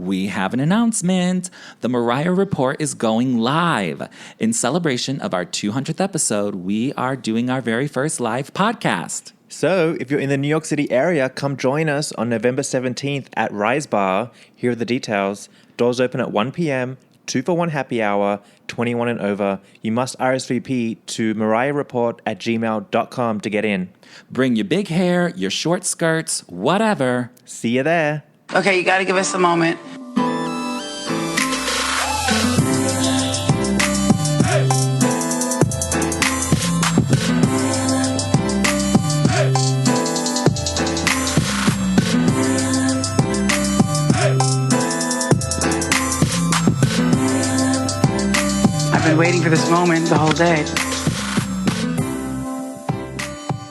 We have an announcement. The Mariah Report is going live. In celebration of our 200th episode, we are doing our very first live podcast. So, if you're in the New York City area, come join us on November 17th at Rise Bar. Here are the details. Doors open at 1 p.m., 2-for-1 happy hour, 21 and over. You must RSVP to mariahreport@gmail.com to get in. Bring your big hair, your short skirts, whatever. See you there. Okay, you got to give us a moment. I've been waiting for this moment the whole day.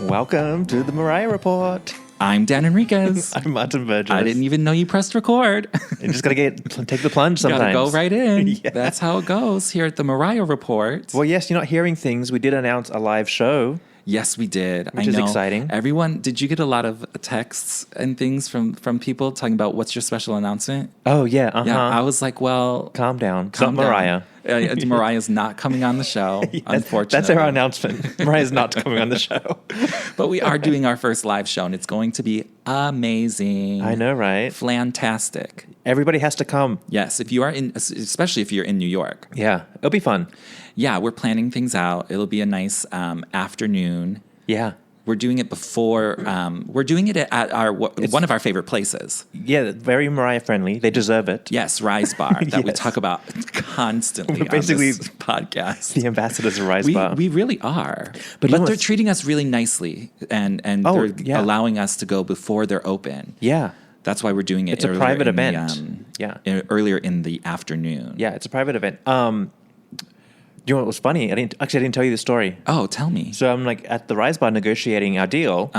Welcome to the Mariah Report. I'm Dan Enriquez. I'm Martin Burgess. I didn't even know you pressed record. You just got to take the plunge sometimes. Gotta go right in. Yeah. That's how it goes here at the Mariah Report. Well, yes, you're not hearing things. We did announce a live show. Yes, we did. Which is exciting. Everyone, did you get a lot of texts and things from people talking about what's your special announcement? Oh, yeah. Uh-huh. Yeah, I was like, well... Calm down. It's Calm not Mariah. down. Mariah's not coming on the show, unfortunately. That's our announcement. Mariah's not coming on the show. But we are doing our first live show, and it's going to be amazing. I know, right? Fantastic. Everybody has to come. Yes, if you are especially if you're in New York. Yeah, it'll be fun. Yeah, we're planning things out. It'll be a nice afternoon. Yeah. We're doing it before. We're doing it at one of our favorite places. Yeah, very Mariah friendly. They deserve it. Yes, Rise Bar that we Yes. talk about constantly We're basically on this podcast. The ambassadors of Rise Bar. We really are, But but you know they're what's- treating us really nicely, and Oh, they're yeah. allowing us to go before they're open. Yeah. That's why we're doing it. It's a earlier private in the, event. earlier in the afternoon. Yeah, it's a private event. You know what was funny? I didn't tell you the story. Oh, tell me. So I'm like at the Rise Bar negotiating our deal.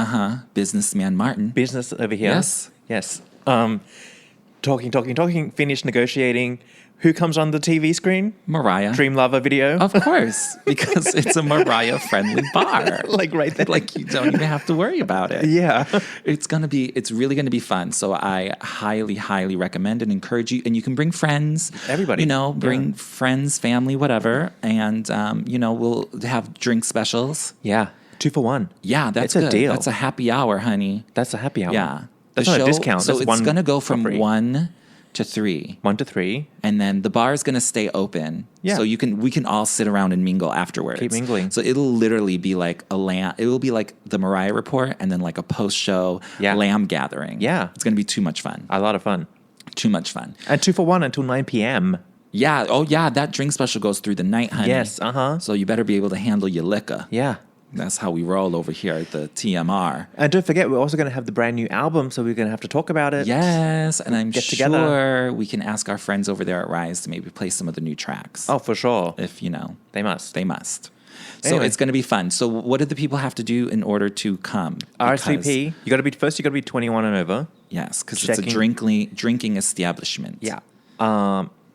Businessman Martin. Business over here. Yes. Yes. Talking, finished negotiating. Who comes on the TV screen? Mariah. Dream Lover video. Of course, because it's a Mariah-friendly bar. Like right there. Like you don't even have to worry about it. Yeah. It's really gonna be fun. So I highly, highly recommend and encourage you. And you can bring friends. Everybody. Bring friends, family, whatever. And, we'll have drink specials. Yeah. 2-for-1. Yeah, that's It's a good. deal. That's a happy hour, honey. That's a happy hour. Yeah. That's not a discount. So That's it's one gonna go for from free. 1 to 3. 1 to 3. And then the bar is going to stay open. Yeah. So we can all sit around and mingle afterwards. Keep mingling. So it'll literally be like it will be like the Mariah Report and then like a post-show lamb gathering. Yeah. It's going to be too much fun. A lot of fun. Too much fun. And 2-for-1 until 9 p.m. Yeah. Oh, yeah. That drink special goes through the night, honey. Yes. Uh-huh. So you better be able to handle your liquor. Yeah. That's how we roll over here at the TMR. And don't forget, we're also going to have the brand new album, so we're going to have to talk about it. Yes. And I'm Get sure together. we can ask our friends over there at Rise to maybe play some of the new tracks. Oh, for sure. If, They must. They must. So Anyway. it's going to be fun. So what do the people have to do in order to come? RSVP. You got to be 21 and over. Yes, because it's a Checking. drinking establishment. Yeah.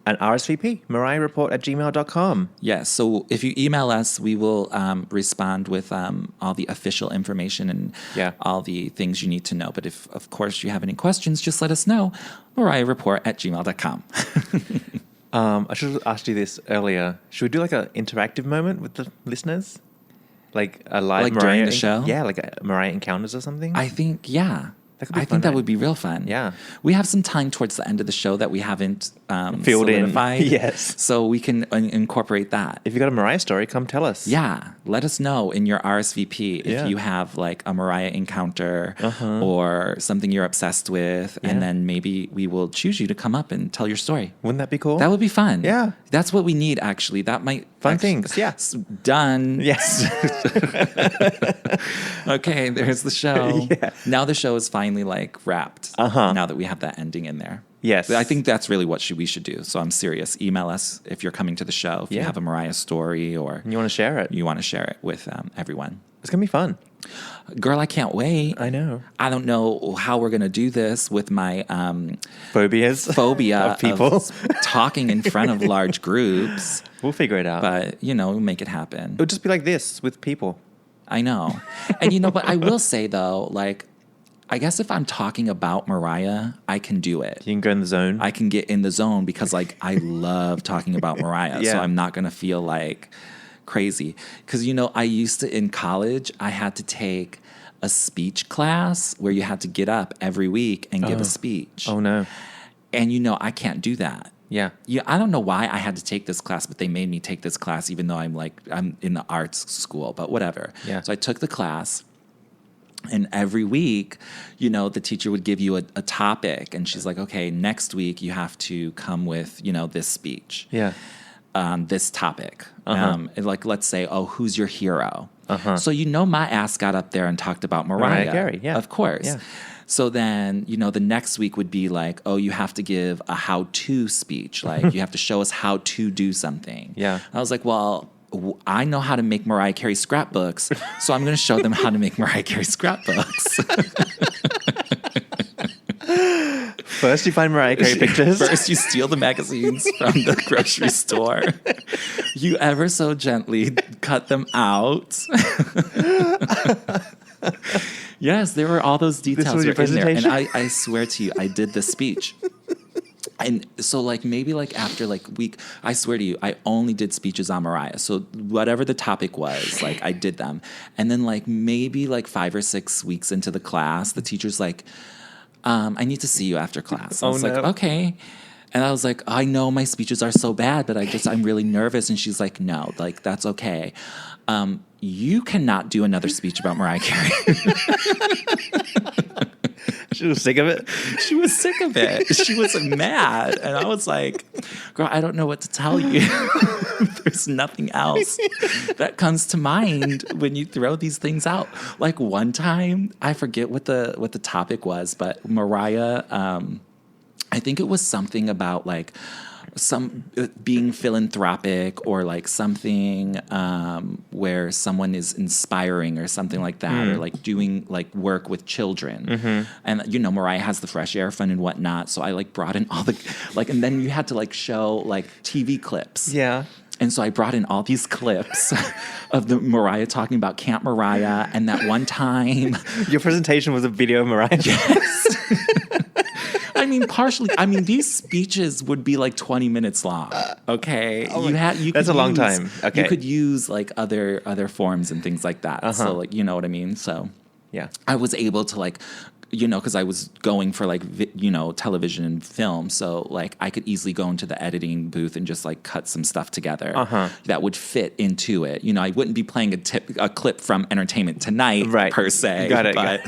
And RSVP, mariahreport@gmail.com. Yes. So if you email us, we will respond with all the official information and all the things you need to know. But if, of course, you have any questions, just let us know. mariahreport@gmail.com. I should have asked you this earlier. Should we do like an interactive moment with the listeners? Like a live Like Mariah during the show? Yeah, like a Mariah Encounters or something? I think, yeah. That could be I fun, think that right? would be real fun. Yeah. We have some time towards the end of the show that we haven't Filled in. solidified. Yes. So we can incorporate that. If you got a Mariah story, come tell us. Yeah. Let us know in your RSVP if you have like a Mariah encounter or something you're obsessed with. Yeah. And then maybe we will choose you to come up and tell your story. Wouldn't that be cool? That would be fun. Yeah. That's what we need, actually. That might... Fun things, yeah. Done. Yes. Okay, there's the show. Yeah. Now the show is finally like wrapped. Now that we have that ending in there. Yes. I think that's really what we should do. So I'm serious. Email us if you're coming to the show, if you Yeah. have a Mariah story or And you want to share it. you want to share it with everyone. It's going to be fun. Girl, I can't wait. I know. I don't know how we're going to do this with my Phobias. phobia Of people. of talking in front of large groups. We'll figure it out. But, we'll make it happen. It'll just be like this with people. I know. And but I will say though, like I guess if I'm talking about Mariah, I can do it. You can go in the zone. I can get in the zone because like I love talking about Mariah. Yeah. So I'm not going to feel like crazy. Because, you know, I used to, in college, I had to take a speech class where you had to get up every week and give a speech. Oh, no. And, you know, I can't do that. Yeah. Yeah, I don't know why I had to take this class, but they made me take this class even though I'm in the arts school, but whatever. Yeah. So I took the class. And every week, you know, the teacher would give you a topic, and she's like, okay, next week you have to come with, you know, this speech. Yeah. This topic. And like, let's say, oh, who's your hero? So, you know, my ass got up there and talked about Mariah Carey, yeah. Of course. Yeah. So then, you know, the next week would be like, oh, you have to give a how-to speech. Like, you have to show us how to do something. Yeah. I was like, well, I know how to make Mariah Carey scrapbooks, so I'm going to show them how to make Mariah Carey scrapbooks. First, you find Mariah Carey pictures. First, you steal the magazines from the grocery store. You ever so gently cut them out. Yes, there were all those details was your in there. And presentation? I swear to you, I did the speech. And so, like, maybe, like, after, like, week, I swear to you, I only did speeches on Mariah. So whatever the topic was, like, I did them. And then, like, maybe, like, 5 or 6 weeks into the class, the teacher's like, I need to see you after class. I was like, okay. And I was like, I know my speeches are so bad, but I'm really nervous. And she's like, no, like, that's okay. You cannot do another speech about Mariah Carey. She was sick of it. She was sick of it. She was mad. And I was like, girl, I don't know what to tell you. There's nothing else that comes to mind when you throw these things out. Like one time, I forget what the topic was, but Mariah, I think it was something about like some being philanthropic or like something where someone is inspiring or something like that, or like doing like work with children. And you know, Mariah has the Fresh Air Fund and whatnot, so I like brought in all the like, and then you had to like show like TV clips. Yeah. And so I brought in all these clips of the Mariah talking about Camp Mariah, and that one time. Your presentation was a video of Mariah. Yes. I mean, partially. I mean, these speeches would be like 20 minutes long. Okay, that's a long time. Okay, you could use like other forms and things like that. So like, you know what I mean. So yeah, I was able to like, you know, because I was going for like you know, television and film, so like I could easily go into the editing booth and just like cut some stuff together that would fit into it. You know, I wouldn't be playing a clip from Entertainment Tonight, right, per se. Got it. But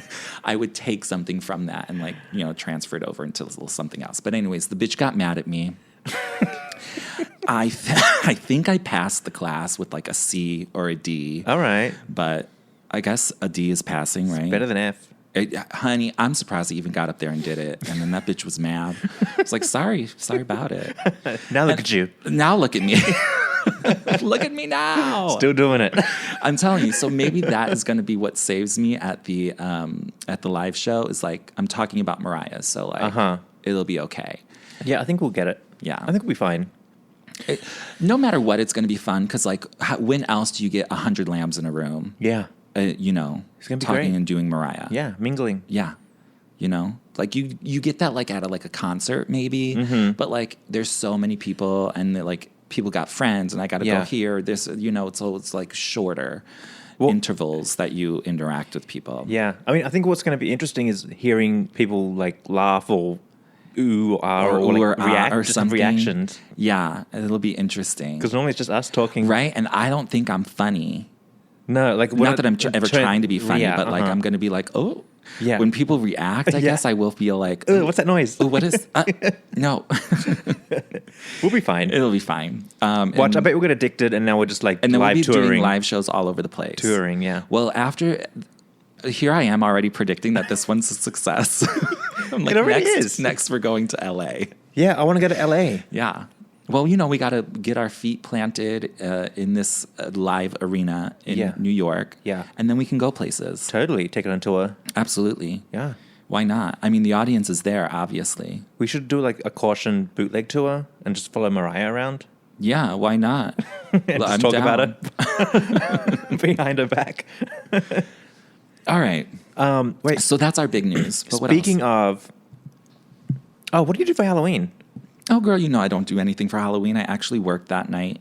I would take something from that and like, you know, transfer it over into a little something else. But anyways, the bitch got mad at me. I think I passed the class with like a C or a D. All right, but I guess a D is passing, right? better than F. Honey, I'm surprised I even got up there and did it. And then that bitch was mad. I was like, sorry about it. Now look at you. Now look at me. Look at me now. Still doing it. I'm telling you. So maybe that is going to be what saves me at the live show, is like I'm talking about Mariah. So like it'll be okay. Yeah, I think we'll get it. Yeah. I think we'll be fine. No matter what, it's going to be fun, because like when else do you get 100 lambs in a room? Yeah. You know, It's gonna be talking great. and doing Mariah. Yeah, mingling. Yeah. You know, like you get that like at a concert maybe, but like there's so many people, and like people got friends, and I got to go here. This, you know, it's like shorter intervals that you interact with people. Yeah. I mean, I think what's going to be interesting is hearing people like laugh or ooh or like react, or just something. reactions. Yeah, it'll be interesting. Because normally it's just us talking. Right? And I don't think I'm funny. No, like Not that I'm ever trying to be funny, but like I'm going to be like, oh. Yeah. When people react, I guess I will feel like, what's that noise? What is? No. We'll be fine. It'll be fine. Watch, I bet we'll get addicted, and now we're just like and then live we'll be touring. doing live shows all over the place. Touring, yeah. Well, here I am already predicting that this one's a success. I'm like, It already is. Next, we're going to LA. Yeah, I want to go to LA. Yeah. Well, you know, we got to get our feet planted in this live arena in New York. Yeah. And then we can go places. Totally. Take it on tour. Absolutely. Yeah. Why not? I mean, the audience is there, obviously. We should do like a caution bootleg tour and just follow Mariah around. Yeah, why not? And just talk about her behind her back. All right. Wait. So that's our big news. But what Speaking else? of, what did you do for Halloween? Oh, girl, you know I don't do anything for Halloween. I actually worked that night.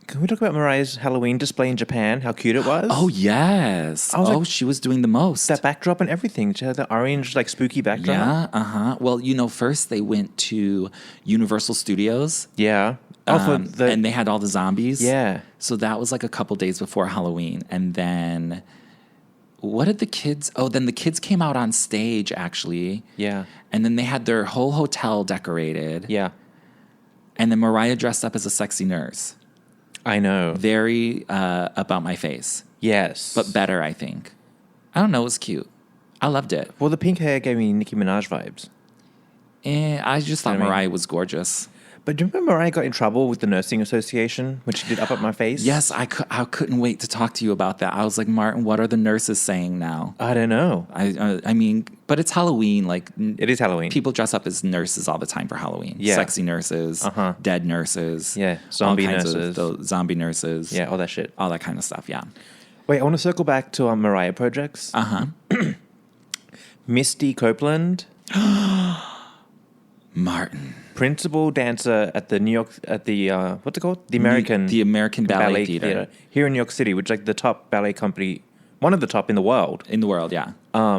Can we talk about Mariah's Halloween display in Japan? How cute it was. Oh, yes. She was doing the most. That backdrop and everything. She had the orange, like, spooky backdrop. Yeah, uh-huh. Well, first they went to Universal Studios. Yeah. And they had all the zombies. Yeah. So that was like a couple days before Halloween. And then what did the kids... Oh, then the kids came out on stage, actually. Yeah. And then they had their whole hotel decorated. Yeah. And then Mariah dressed up as a sexy nurse. I know. Very about my face. Yes. But better, I think. I don't know. It was cute. I loved it. Well, the pink hair gave me Nicki Minaj vibes. I just thought Mariah was gorgeous. But do you remember Mariah got in trouble with the Nursing Association when she did Up Up My Face? Yes, I couldn't wait to talk to you about that. I was like, Martin, what are the nurses saying now? I don't know. I mean, but it's Halloween. Like, it is Halloween. People dress up as nurses all the time for Halloween. Yeah. Sexy nurses, dead nurses. Yeah, zombie nurses. Zombie nurses. Yeah, all that shit. All that kind of stuff, yeah. Wait, I want to circle back to our Mariah projects. Uh-huh. Misty Copeland. Martin. Principal dancer at the what's it called? The American Ballet Theater here in New York City, which is like the top ballet company, one of the top in the world. In the world, yeah.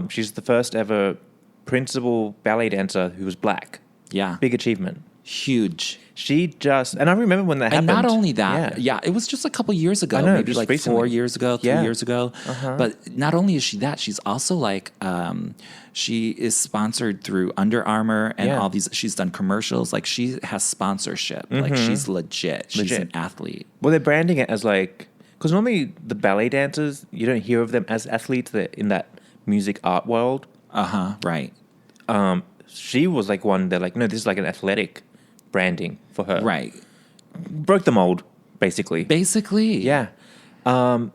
She's the first ever principal ballet dancer who was black. Yeah. Big achievement. Huge. And I remember when that happened. And not only that, it was just a couple years ago, I know, maybe like recently. 4 years ago, 3 years ago. Uh-huh. But not only is she that, she's also like, she is sponsored through Under Armour and all these, she's done commercials. Like she has sponsorship. Like she's legit. She's an athlete. Well, they're branding it as like, because normally the ballet dancers, you don't hear of them as athletes. They're in that music art world. Uh-huh, right. She was like one, they're like, no, this is like an athletic branding for her. Right. Broke the mold, basically. Yeah. So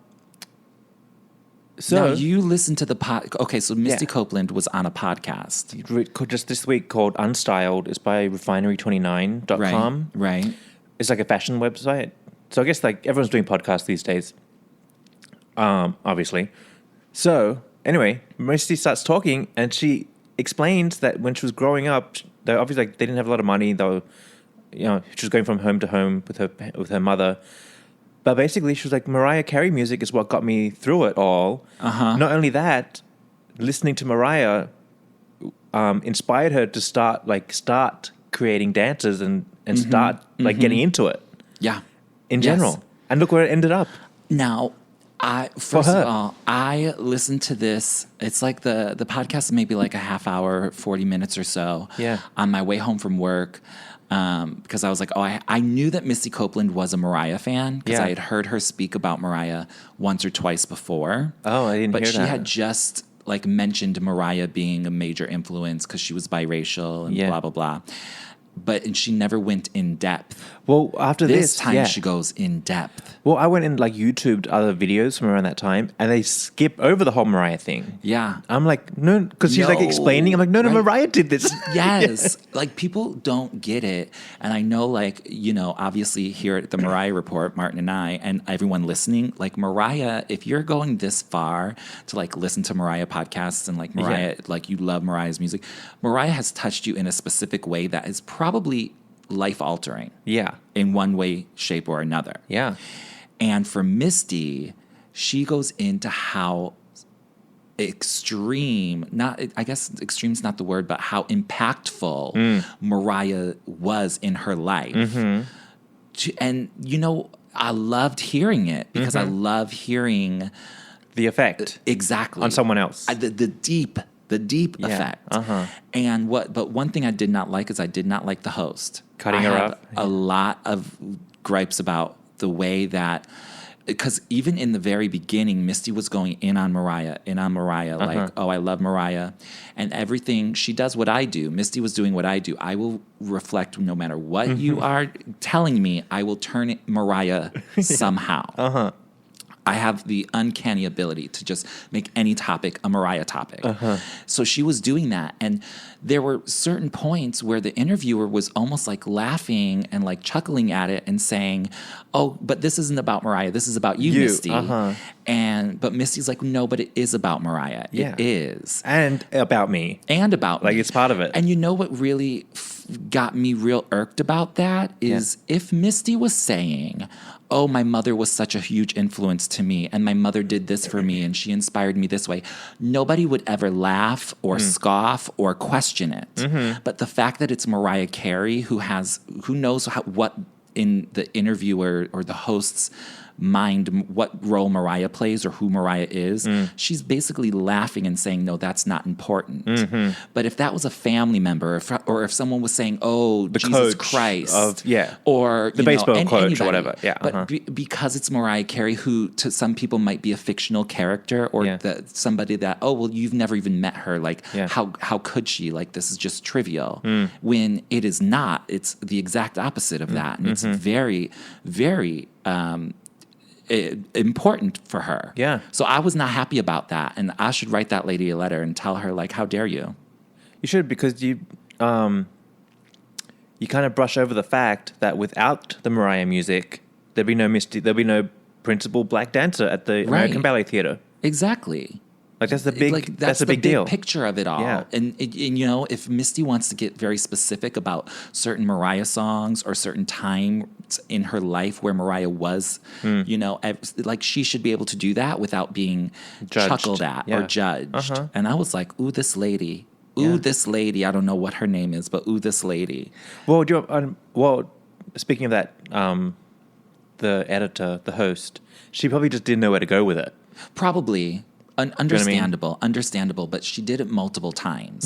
now you listen to the Okay, so Misty Copeland was on a podcast just this week called Unstyled. It's by refinery29.com. Right. It's like a fashion website. So I guess like everyone's doing podcasts these days. Obviously. So anyway, Misty starts talking and she explains that when she was growing up, they obviously they didn't have a lot of money. Though, she was going from home to home with her mother. But basically, she was like, Mariah Carey music is what got me through it all. Uh-huh. Not only that, listening to Mariah inspired her to start creating dances and start getting into it. Yeah. In general. And look where it ended up. Now, first of all, I listened to this. It's like the podcast is maybe like a half hour, 40 minutes or so. Yeah. On my way home from work. Because I was like, I knew that Misty Copeland was a Mariah fan because I had heard her speak about Mariah once or twice before. Oh, I didn't hear that. But she had just mentioned Mariah being a major influence because she was biracial and blah, blah, blah. And she never went in depth. Well, after this time, she goes in depth. Well, I went and YouTubed other videos from around that time, and they skip over the whole Mariah thing. Yeah, I'm like, no, because she's explaining. I'm like, no, Mariah did this. Yes, people don't get it, and I know, obviously here at the Mariah Report, Martin and I, and everyone listening, Mariah, if you're going this far to listen to Mariah podcasts and Mariah, you love Mariah's music, Mariah has touched you in a specific way that is probably life-altering. Yeah. In one way, shape, or another. Yeah. And for Misty, she goes into how extreme, I guess extreme's not the word, but how impactful Mariah was in her life. Mm-hmm. And, I loved hearing it because I love hearing the effect. Exactly. On someone else. The deep effect. Uh-huh. But one thing I did not like is I did not like the host. Cutting her off. A lot of gripes about the way that, because even in the very beginning, Misty was going in on Mariah, like, oh, I love Mariah. And everything, she does what I do. Misty was doing what I do. I will reflect no matter what you are telling me, I will turn it Mariah somehow. I have the uncanny ability to just make any topic a Mariah topic. So she was doing that. And there were certain points where the interviewer was almost like laughing and like chuckling at it and saying, oh, but this isn't about Mariah. This is about you. Misty. But Misty's like, no, but it is about Mariah. Yeah. It is. And about me. And about Like, me. it's part of it. And you know what really got me real irked about that is if Misty was saying, oh, my mother was such a huge influence to me and my mother did this for me and she inspired me this way, nobody would ever laugh or scoff or question it. But the fact that it's Mariah Carey who knows what in the interviewer or the host's mind, what role Mariah plays or who Mariah is, she's basically laughing and saying, no, that's not important. But if that was a family member or if someone was saying, oh, the Jesus coach Christ. or the baseball coach anybody, or whatever. Yeah. But because it's Mariah Carey, who to some people might be a fictional character or somebody that, oh, well, you've never even met her. Like, how could she? Like, this is just trivial. When it is not. It's the exact opposite of that. And it's very, very important for her. Yeah. So I was not happy about that. And I should write that lady a letter and tell her, like, how dare you? You should, because you kind of brush over the fact that without the Mariah music, there'd be no Misty, there'd be no principal black dancer at the American Ballet Theatre. Exactly. Like, that's the big, that's a big the deal. Picture of it all. Yeah. And you know, if Misty wants to get very specific about certain Mariah songs or certain times in her life where Mariah was, you know, like she should be able to do that without being chuckled at or judged. And I was like, ooh, this lady. Ooh, this lady. I don't know what her name is, but ooh, this lady. Well, speaking of that, the editor, the host, she probably just didn't know where to go with it. Probably. Understandable, understandable, but she did it multiple times.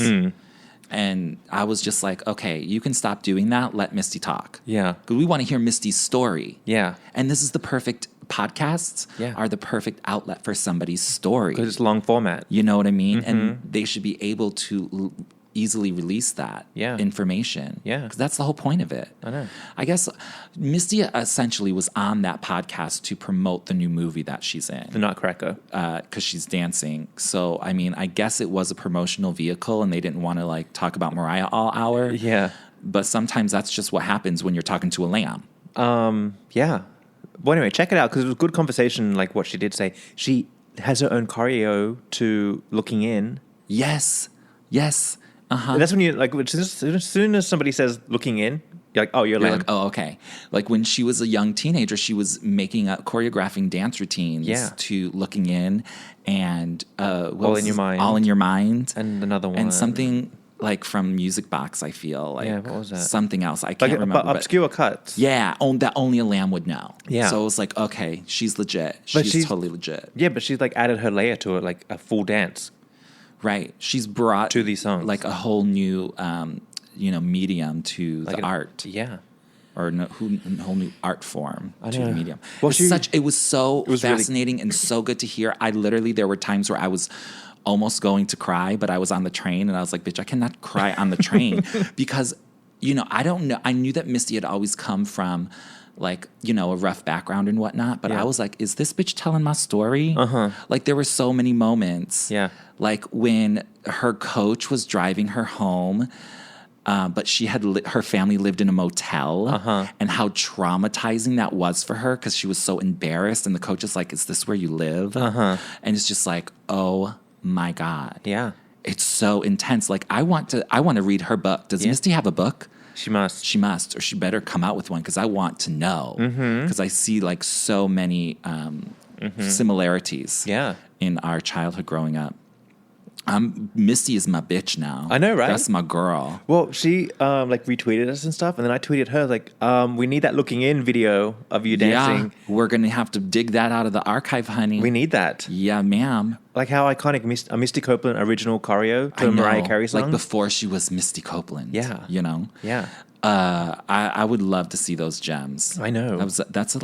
And I was just like, okay, you can stop doing that. Let Misty talk. Yeah. Because we want to hear Misty's story. Yeah. And this is the perfect, podcasts are the perfect outlet for somebody's story. Because it's long format. You know what I mean? And they should be able to easily release that information. Yeah. Because that's the whole point of it. I know. I guess Misty essentially was on that podcast to promote the new movie that she's in. The Nutcracker. Because she's dancing. So, I mean, I guess it was a promotional vehicle and they didn't want to, like, talk about Mariah all hour. Yeah. But sometimes that's just what happens when you're talking to a lamb. Yeah. Well, anyway, check it out because it was a good conversation, like what she did say. She has her own choreo to Looking In. Yes. Yes. That's when you, like, as soon as somebody says Looking In, you're like, oh, you're like, oh, okay. Like when she was a young teenager, she was choreographing dance routines to Looking In and All in Your Mind. All in Your Mind. And another one. And something like from Music Box, I feel. Like what was that? Something else. I can't remember. But obscure cuts. Yeah, that only a lamb would know. Yeah. So it was like, okay, she's legit. She's totally legit. Yeah, but she's like added her layer to it, like a full dance. Right. She's brought to these songs like a whole new, medium to like the art. Yeah. Or a whole new art form to the medium. Well, it was so fascinating really, and so good to hear. There were times where I was almost going to cry, but I was on the train and I was like, bitch, I cannot cry on the train because, I don't know. I knew that Misty had always come from like, a rough background and whatnot. But I was like, is this bitch telling my story? Like there were so many moments. Yeah. Like when her coach was driving her home, but she had her family lived in a motel and how traumatizing that was for her because she was so embarrassed. And the coach is like, is this where you live? And it's just like, oh my God. Yeah. It's so intense. Like I want to read her book. Does Misty have a book? She must. She must, or she better come out with one because I want to know. Because I see like so many similarities in our childhood growing up. Misty is my bitch now. I know, right? That's my girl. Well, she like retweeted us and stuff, and then I tweeted her like, we need that Looking In video of you dancing. Yeah, we're gonna have to dig that out of the archive, honey. We need that. Yeah, ma'am. Like how iconic a Misty Copeland original choreo to a Mariah Carey song. Like before she was Misty Copeland. Yeah. Yeah. I would love to see those gems. I know. That's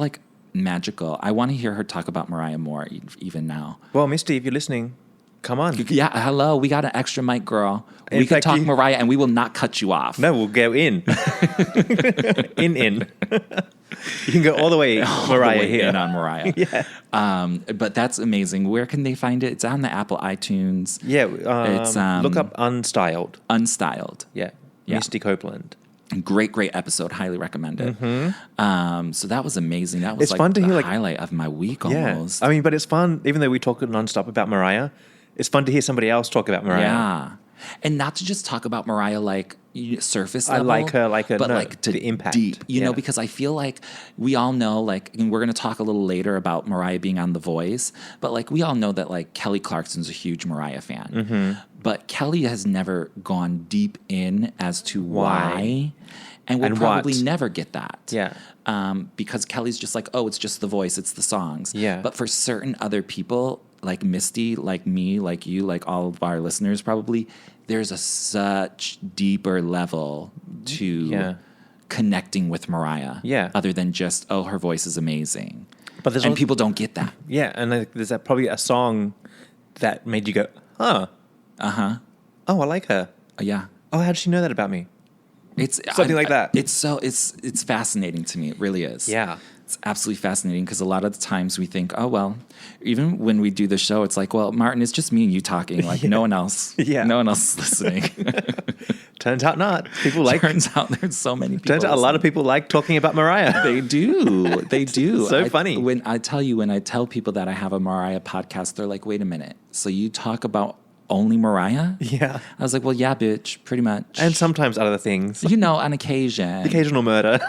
magical. I want to hear her talk about Mariah more even now. Well, Misty, if you're listening, Come on. Yeah, hello. We got an extra mic, girl. In We can fact, talk you- Mariah, and we will not cut you off. No, we'll go in. in. You can go all the way, All the Mariah, way here. in on Mariah. Yeah. But that's amazing. Where can they find it? It's on the Apple iTunes. Yeah. It's Look up Unstyled. Unstyled. Yeah. Yeah. Misty Copeland. Great episode. Highly recommend it. So that was amazing. That was It's like fun to the hear, like- highlight of my week Yeah. almost. I mean, but it's fun, even though we talk nonstop about Mariah, it's fun to hear somebody else talk about Mariah. Yeah. And not to just talk about Mariah like surface I level. like her, but no, like to the impact. deep, you know, Yeah. because I feel like we all know, like, and we're going to talk a little later about Mariah being on The Voice, but like we all know that like Kelly Clarkson's a huge Mariah fan. Mm-hmm. But Kelly has never gone deep in as to why. And we'll And probably what. never get that. Yeah. Because Kelly's just like, oh, it's just The Voice, it's the songs. Yeah. But for certain other people, like Misty, like me, like you, like all of our listeners probably, there's a such deeper level to Yeah. connecting with Mariah. Yeah. Other than just, oh, her voice is amazing. But there's And also- people don't get that. Yeah, and like, there's probably a song that made you go, huh, Uh-huh. oh, I like her. Yeah. Oh, how did she know that about me? It's Something like that. It's fascinating to me. It really is. Yeah. It's absolutely fascinating because a lot of the times we think, oh, well, even when we do the show, it's like, well, Martin, it's just me and you talking. Like no one else. Yeah. No one else is listening. Turns out not. People like. Turns out there's so many people. Turns out a lot of people like talking about Mariah. They do. They do. So funny. When I tell people that I have a Mariah podcast, they're like, wait a minute. So you talk about only Mariah? Yeah. I was like, well, yeah, bitch, pretty much. And sometimes other things. you know, on occasion. Occasional murder.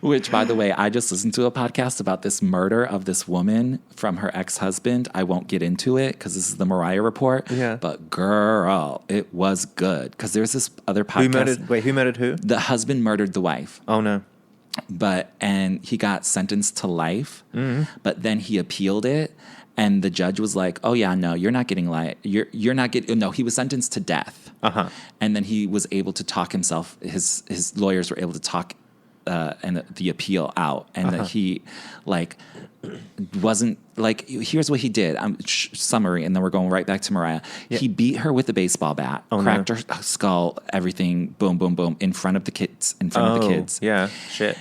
Which, by the way, I just listened to a podcast about this murder of this woman from her ex-husband. I won't get into it because this is the Mariah Report. Yeah. But girl, it was good. Because there's this other podcast. Who murdered who? The husband murdered the wife. Oh, no. And he got sentenced to life. Mm-hmm. But then he appealed it. And the judge was like, "Oh yeah, no, you're not getting life. You're not getting. No, he was sentenced to death." Uh-huh. And then he was able to talk himself. His lawyers were able to talk and the appeal out, and that he like wasn't like. Here's what he did. Summary, and then we're going right back to Mariah. Yeah. He beat her with a baseball bat, cracked her skull, everything, boom, boom, boom, in frund of the kids. In front of the kids. Yeah. Shit.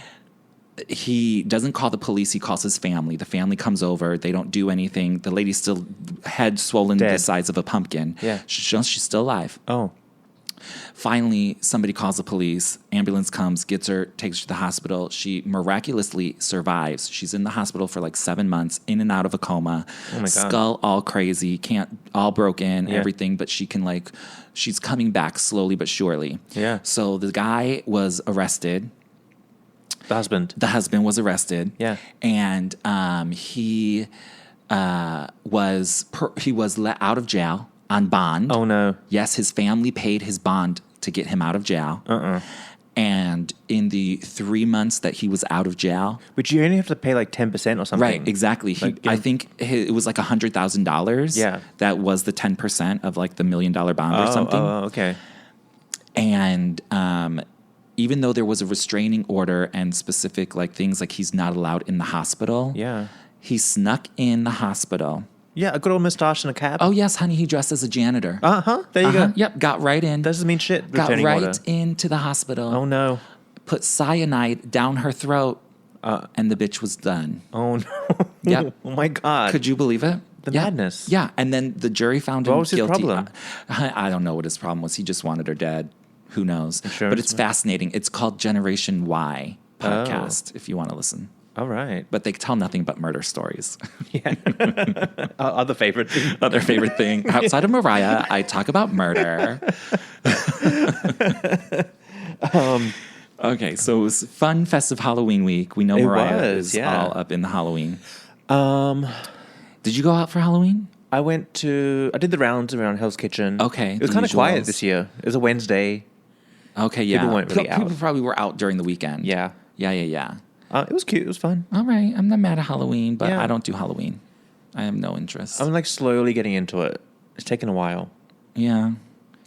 He doesn't call the police. He calls his family. The family comes over. They don't do anything. The lady's still head swollen Dead. the size of a pumpkin. Yeah. She's still alive. Oh. Finally, somebody calls the police. Ambulance comes, gets her, takes her to the hospital. She miraculously survives. She's in the hospital for like 7 months, in and out of a coma. Oh my God. Skull all crazy, all broken, Yeah. everything. But she can she's coming back slowly but surely. Yeah. So the guy was arrested. The husband. The husband was arrested. Yeah. And he was let out of jail on bond. Oh, no. Yes, his family paid his bond to get him out of jail. And in the 3 months that he was out of jail, But you only have to pay like 10% or something. right? Exactly. I think it was like $100,000. Yeah. That was the 10% of like the $1 million bond or something. Oh, okay. And even though there was a restraining order and specific like things like he's not allowed in the hospital, Yeah. he snuck in the hospital. Yeah, a good old moustache and a cap. Oh yes, honey, he dressed as a janitor. There you go. Yep, got right in. Doesn't mean shit. got returning right order. into the hospital. Oh, no. Put cyanide down her throat, and the bitch was done. Oh, no. Yep. Oh, my God. Could you believe it? The Yeah. madness. Yeah, and then the jury found him What was his guilty. problem? I don't know what his problem was. He just wanted her dead. Who knows? Insurance But it's fascinating. It's called Generation Y podcast, if you want to listen. All right. But they tell nothing but murder stories. Yeah. Other favorite thing. Other favorite thing. Outside of Mariah, I talk about murder. Okay, so it was fun, festive Halloween week. We know It Mariah was, is yeah. all up in the Halloween. Did you go out for Halloween? I did the rounds around Hell's Kitchen. Okay, It was the kind of quiet usuals. this year. It was a Wednesday. Okay, yeah. People weren't really People out. probably were out during the weekend. Yeah. Yeah. It was cute. It was fun. All right. I'm not mad at Halloween, but Yeah. I don't do Halloween. I have no interest. I'm like slowly getting into it. It's taken a while. Yeah.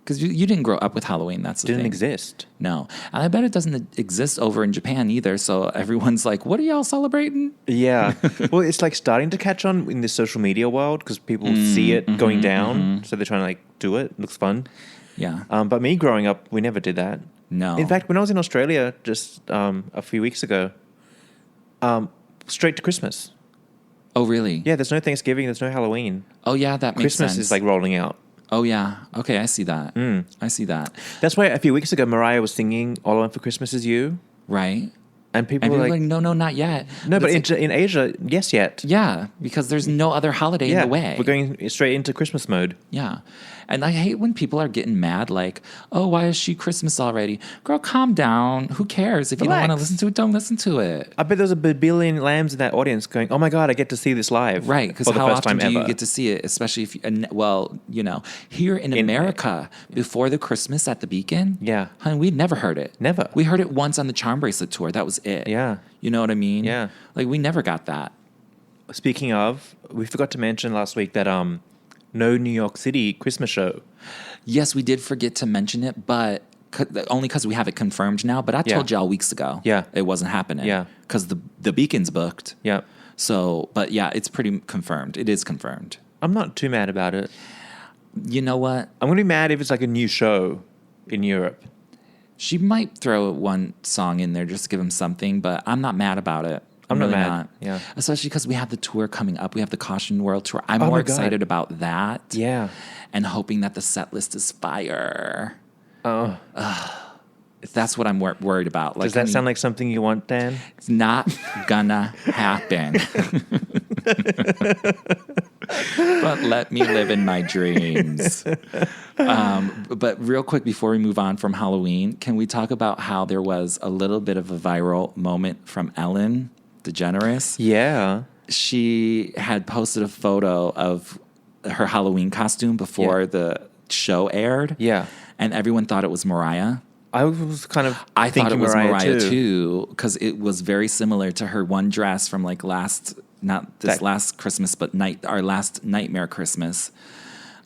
Because you didn't grow up with Halloween. That's the Didn't thing. exist. No. And I bet it doesn't exist over in Japan either. So everyone's like, what are y'all celebrating? Yeah. Well, it's like starting to catch on in the social media world because people see it going down. So they're trying to like do it. It looks fun. Yeah. But me growing up, we never did that. No. In fact, when I was in Australia just a few weeks ago, straight to Christmas. Oh, really? Yeah, there's no Thanksgiving. There's no Halloween. Oh, yeah, that makes sense. Christmas is like rolling out. Oh, yeah. Okay, I see that. I see that. That's why a few weeks ago, Mariah was singing All I Want for Christmas Is You. Right. And people And were people like, are like, no, not yet. no, but It's in Asia, yes, yet. yeah, because there's no other holiday in the way. We're going straight into Christmas mode. Yeah. And I hate when people are getting mad like, oh, why is she Christmas already? Girl, calm down. Who cares? If you don't want to Relax. listen to it, don't listen to it. I bet there's a billion lambs in that audience going, oh my God, I get to see this live. Right, because for the how first often time do you ever. get to see it, especially if, here in America, before the Christmas at the Beacon, Yeah. honey, we'd never heard it. Never. We heard it once on the Charm Bracelet tour. That was it. Yeah. You know what I mean? Yeah. Like, we never got that. Speaking of, we forgot to mention last week that no New York City Christmas show. Yes, we did forget to mention it, but only because we have it confirmed now. But I told y'all weeks ago it wasn't happening. Yeah. Because the Beacon's booked. Yeah. So, but yeah, it's pretty confirmed. It is confirmed. I'm not too mad about it. You know what? I'm going to be mad if it's like a new show in Europe. She might throw one song in there just to give him something, but I'm not mad about it. I'm not really mad. Yeah. Especially because we have the tour coming up. We have the Caution World Tour. I'm Oh more my God. excited about that. Yeah. And hoping that the set list is fire. Oh. That's what I'm worried about. Like, Does that sound like something you want, Dan? It's not gonna happen. But let me live in my dreams. But real quick, before we move on from Halloween, can we talk about how there was a little bit of a viral moment from Ellen DeGeneres? Yeah. She had posted a photo of her Halloween costume before the show aired. Yeah. And everyone thought it was Mariah. I was kind of I thought it was Mariah too. too, because it was very similar to her one dress from like last Christmas, but our last Nightmare Christmas.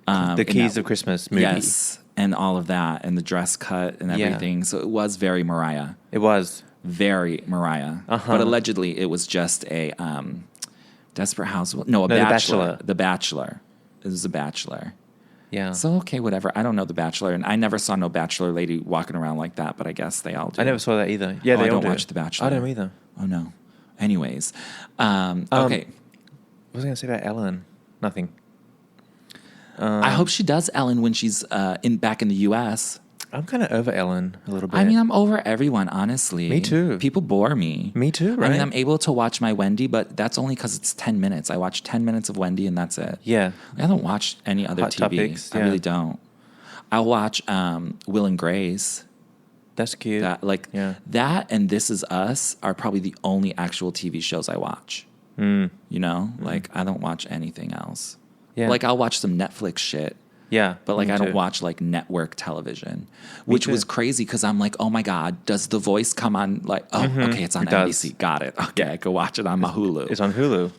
The Keys of Christmas movie. Yes, and all of that, and the dress cut and everything. So it was very Mariah. It was. Very Mariah. Uh-huh. But allegedly it was just a Desperate Housewife. No, The Bachelor. Bachelor. The Bachelor. It was a Bachelor. Yeah. So, okay, whatever. I don't know The Bachelor, and I never saw no Bachelor lady walking around like that, but I guess they all do. I never saw that either. Yeah, I they all don't do. watch The Bachelor. I don't either. Oh, no. Anyways. Okay. What was I going to say about Ellen? Nothing. I hope she does Ellen when she's back in the U.S. I'm kind of over Ellen a little bit. I mean, I'm over everyone, honestly. Me too. People bore me. Me too, I right? mean, I'm able to watch my Wendy, but that's only because it's 10 minutes. I watch 10 minutes of Wendy, and that's it. Yeah. I don't watch any other Hot TV. Topics, I yeah. really don't. I'll watch Will and Grace. That's cute. That and This Is Us are probably the only actual TV shows I watch. You know? Like, I don't watch anything else. Yeah. Like, I'll watch some Netflix shit. Yeah. But like me I don't too. watch like network television, which was crazy because I'm like, oh my God, does The Voice come on? Like, oh, okay, it's on It does. NBC. Got it. Okay, I go watch it on my Hulu. It's on Hulu.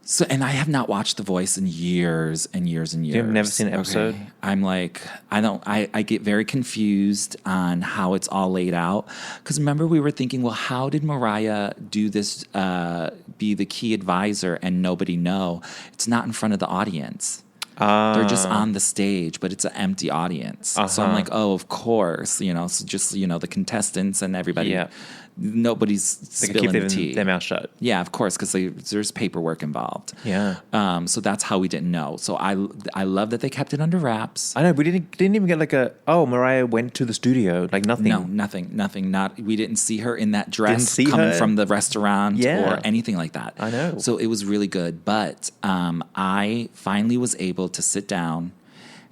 So, and I have not watched The Voice in years and years and years. You've never seen an episode? Okay. I'm like, I get very confused on how it's all laid out. Because remember, we were thinking, well, how did Mariah do this, be the key advisor and nobody know? It's not in front of the audience. They're just on the stage, but it's an empty audience. So I'm like, oh, of course, so just, the contestants and everybody, Yeah. nobody's They can spilling keep the tea. their mouth shut. Yeah, of course, because there's paperwork involved. Yeah. So that's how we didn't know. So I love that they kept it under wraps. I know. We didn't even get like Mariah went to the studio. Like nothing. No, nothing. We didn't see her in that dress see coming her. from the restaurant Yeah. or anything like that. I know. So it was really good. But I finally was able to sit down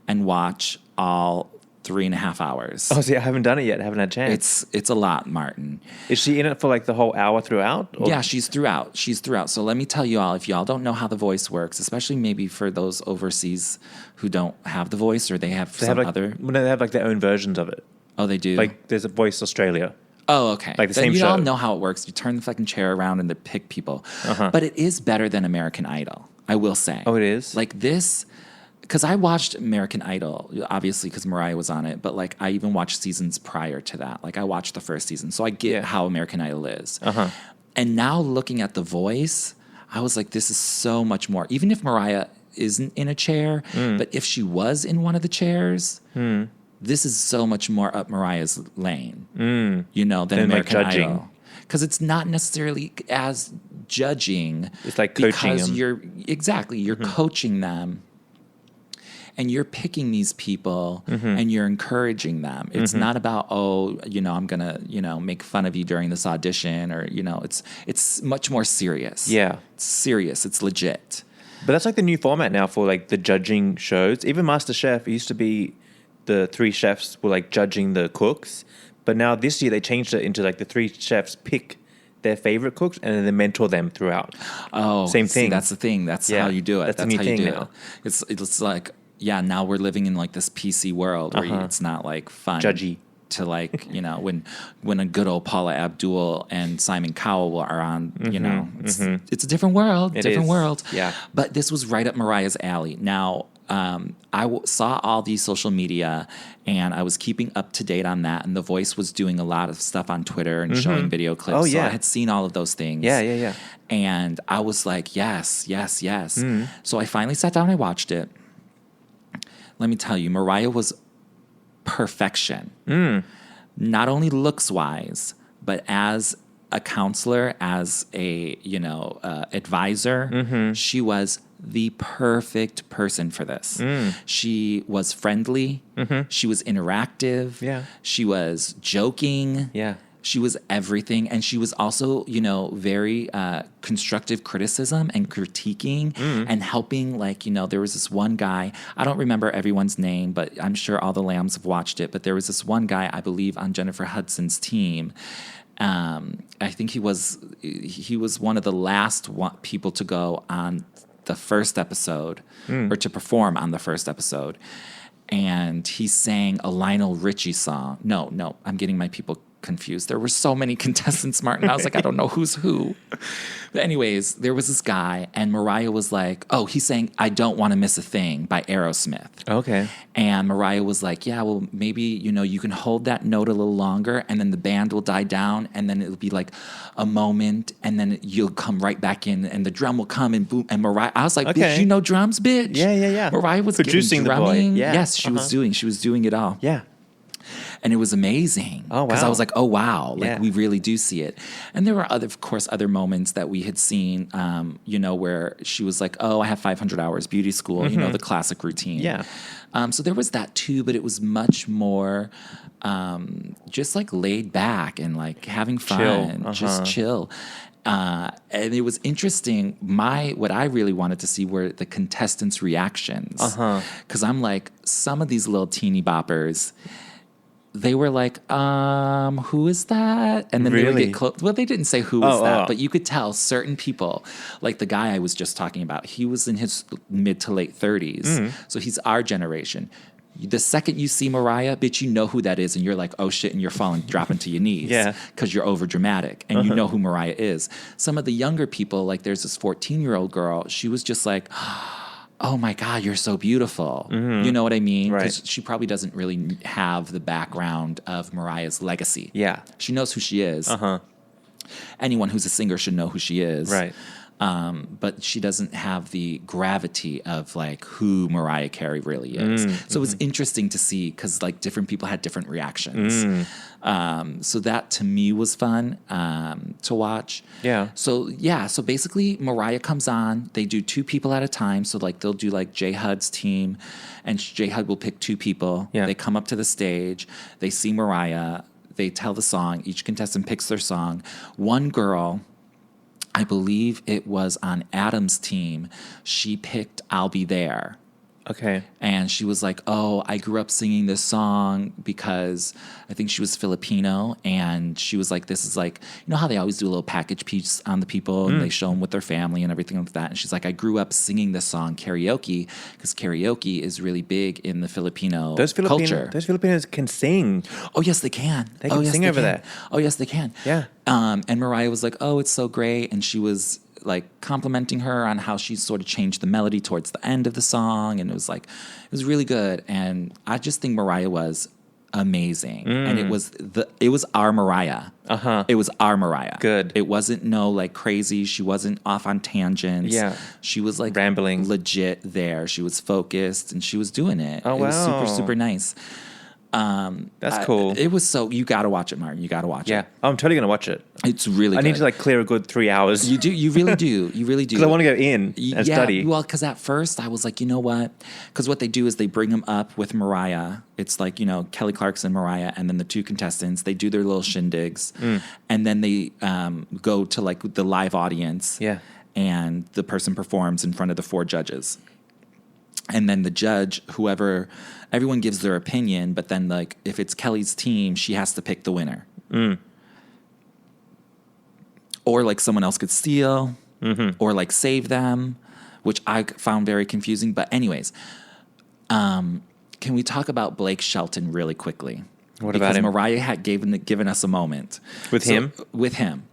and watch all 3.5 hours. Oh, see, I haven't done it yet. I haven't had a chance. It's a lot, Martin. Is she in it for like the whole hour throughout? Or? Yeah, she's throughout. So let me tell you all, if y'all don't know how The Voice works, especially maybe for those overseas who don't have The Voice or they have They have they have like their own versions of it. Oh, they do? Like there's a Voice Australia. Oh, okay. Like the then same you show. all know how it works. You turn the fucking chair around and they pick people. But it is better than American Idol, I will say. Oh, it is? Like this, because I watched American Idol, obviously, because Mariah was on it, but like I even watched seasons prior to that. Like I watched the first season, so I get how American Idol is. And now looking at The Voice, I was like, this is so much more. Even if Mariah isn't in a chair, but if she was in one of the chairs, this is so much more up Mariah's lane, you know, than American Idol. Because it's not necessarily as judging. It's like coaching them. You're coaching them. And you're picking these people and you're encouraging them. It's not about, I'm going to, make fun of you during this audition or, it's much more serious. Yeah. It's serious. It's legit. But that's like the new format now for like the judging shows. Even MasterChef, it used to be the 3 chefs were like judging the cooks. But now this year they changed it into like the 3 chefs pick their favorite cooks and then they mentor them throughout. Oh, same thing. That's the thing. That's how you do it. That's how you do it. It's like, now we're living in like this PC world where it's not like fun. Judgy. To like, when a good old Paula Abdul and Simon Cowell are on, it's a different world. World. Yeah. But this was right up Mariah's alley. Now, saw all the social media and I was keeping up to date on that. And The Voice was doing a lot of stuff on Twitter and showing video clips. Oh, yeah. So I had seen all of those things. Yeah. And I was like, yes. So I finally sat down and I watched it. Let me tell you, Mariah was perfection. Not only looks-wise, but as a counselor, as a advisor, she was the perfect person for this. She was friendly. She was interactive. Yeah. She was joking. Yeah. She was everything. And she was also, very constructive criticism and critiquing and helping. Like, there was this one guy, I don't remember everyone's name, but I'm sure all the lambs have watched it. But there was this one guy, I believe, on Jennifer Hudson's team. I think he was one of the last people to go on the first episode or to perform on the first episode. And he sang a Lionel Richie song. No, I'm getting my people confused. There were so many contestants, Martin. I was like, I don't know who's who. But anyways, there was this guy, and Mariah was like, oh, he sang I Don't Want to Miss a Thing by Aerosmith. Okay. And Mariah was like, yeah, well, maybe, you can hold that note a little longer, and then the band will die down, and then it'll be like a moment, and then you'll come right back in, and the drum will come, and boom. And Mariah, I was like, bitch, you know drums, bitch? Yeah. Mariah was producing drumming. The boy. Yeah. Yes, she was doing it all. Yeah. And it was amazing. Oh, wow. Because I was like, oh, wow. Like, we really do see it. And there were, of course, other moments that we had seen, where she was like, oh, I have 500 hours beauty school, the classic routine. Yeah. So there was that too, but it was much more just like laid back and like having fun, just chill. And it was interesting. What I really wanted to see were the contestants' reactions. Because I'm like, some of these little teeny boppers, they were like, who is that? And then they would get close. Well, they didn't say who was that, but you could tell certain people, like the guy I was just talking about, he was in his mid to late 30s. So he's our generation. The second you see Mariah, bitch, you know who that is, and you're like, oh shit, and you're dropping to your knees. Yeah. Because you're over dramatic, and you know who Mariah is. Some of the younger people, like there's this 14-year-old girl, she was just like, oh my God, you're so beautiful. You know what I mean? Because she probably doesn't really have the background of Mariah's legacy. Yeah. She knows who she is. Anyone who's a singer should know who she is. Right. But she doesn't have the gravity of like who Mariah Carey really is. So it was interesting to see because like different people had different reactions. So that to me was fun to watch. Yeah. So basically Mariah comes on. They do 2 people at a time. So like they'll do like J Hud's team, and J Hud will pick 2 people. Yeah. They come up to the stage. They see Mariah. They tell the song. Each contestant picks their song. One girl, I believe it was on Adam's team, she picked I'll Be There. Okay. And she was like, oh, I grew up singing this song because I think she was Filipino. And she was like, this is like, you know how they always do a little package piece on the people and they show them with their family and everything like that. And she's like, I grew up singing this song karaoke because karaoke is really big in the Filipino culture. Those Filipinos can sing. Oh, yes, they can. They can sing over there. Oh, yes, they can. Yeah. And Mariah was like, oh, it's so great. And she was like complimenting her on how she sort of changed the melody towards the end of the song, and it was really good. And I just think Mariah was amazing, and it was our Mariah. It was our Mariah. Good. It wasn't like crazy. She wasn't off on tangents. Yeah. She was like rambling, legit there. She was focused, and she was doing it. Oh, it wow. was super, super nice. That's cool. It was you got to watch it, Martin. You got to watch it. Yeah, I'm totally gonna watch it. It's really. I good. need to like clear a good 3 hours. You do. You really do. You really do. Because I want to go in and study. Well, because at first I was like, you know what? Because what they do is they bring them up with Mariah. It's like, Kelly Clarkson, Mariah, and then the two contestants. They do their little shindigs, and then they go to like the live audience. Yeah. And the person performs in front of the 4 judges. And then the judge, everyone gives their opinion, but then like if it's Kelly's team, she has to pick the winner. Or like someone else could steal, or like save them, which I found very confusing. But anyways, can we talk about Blake Shelton really quickly? What about him? Because Mariah had given us a moment. With him? With him.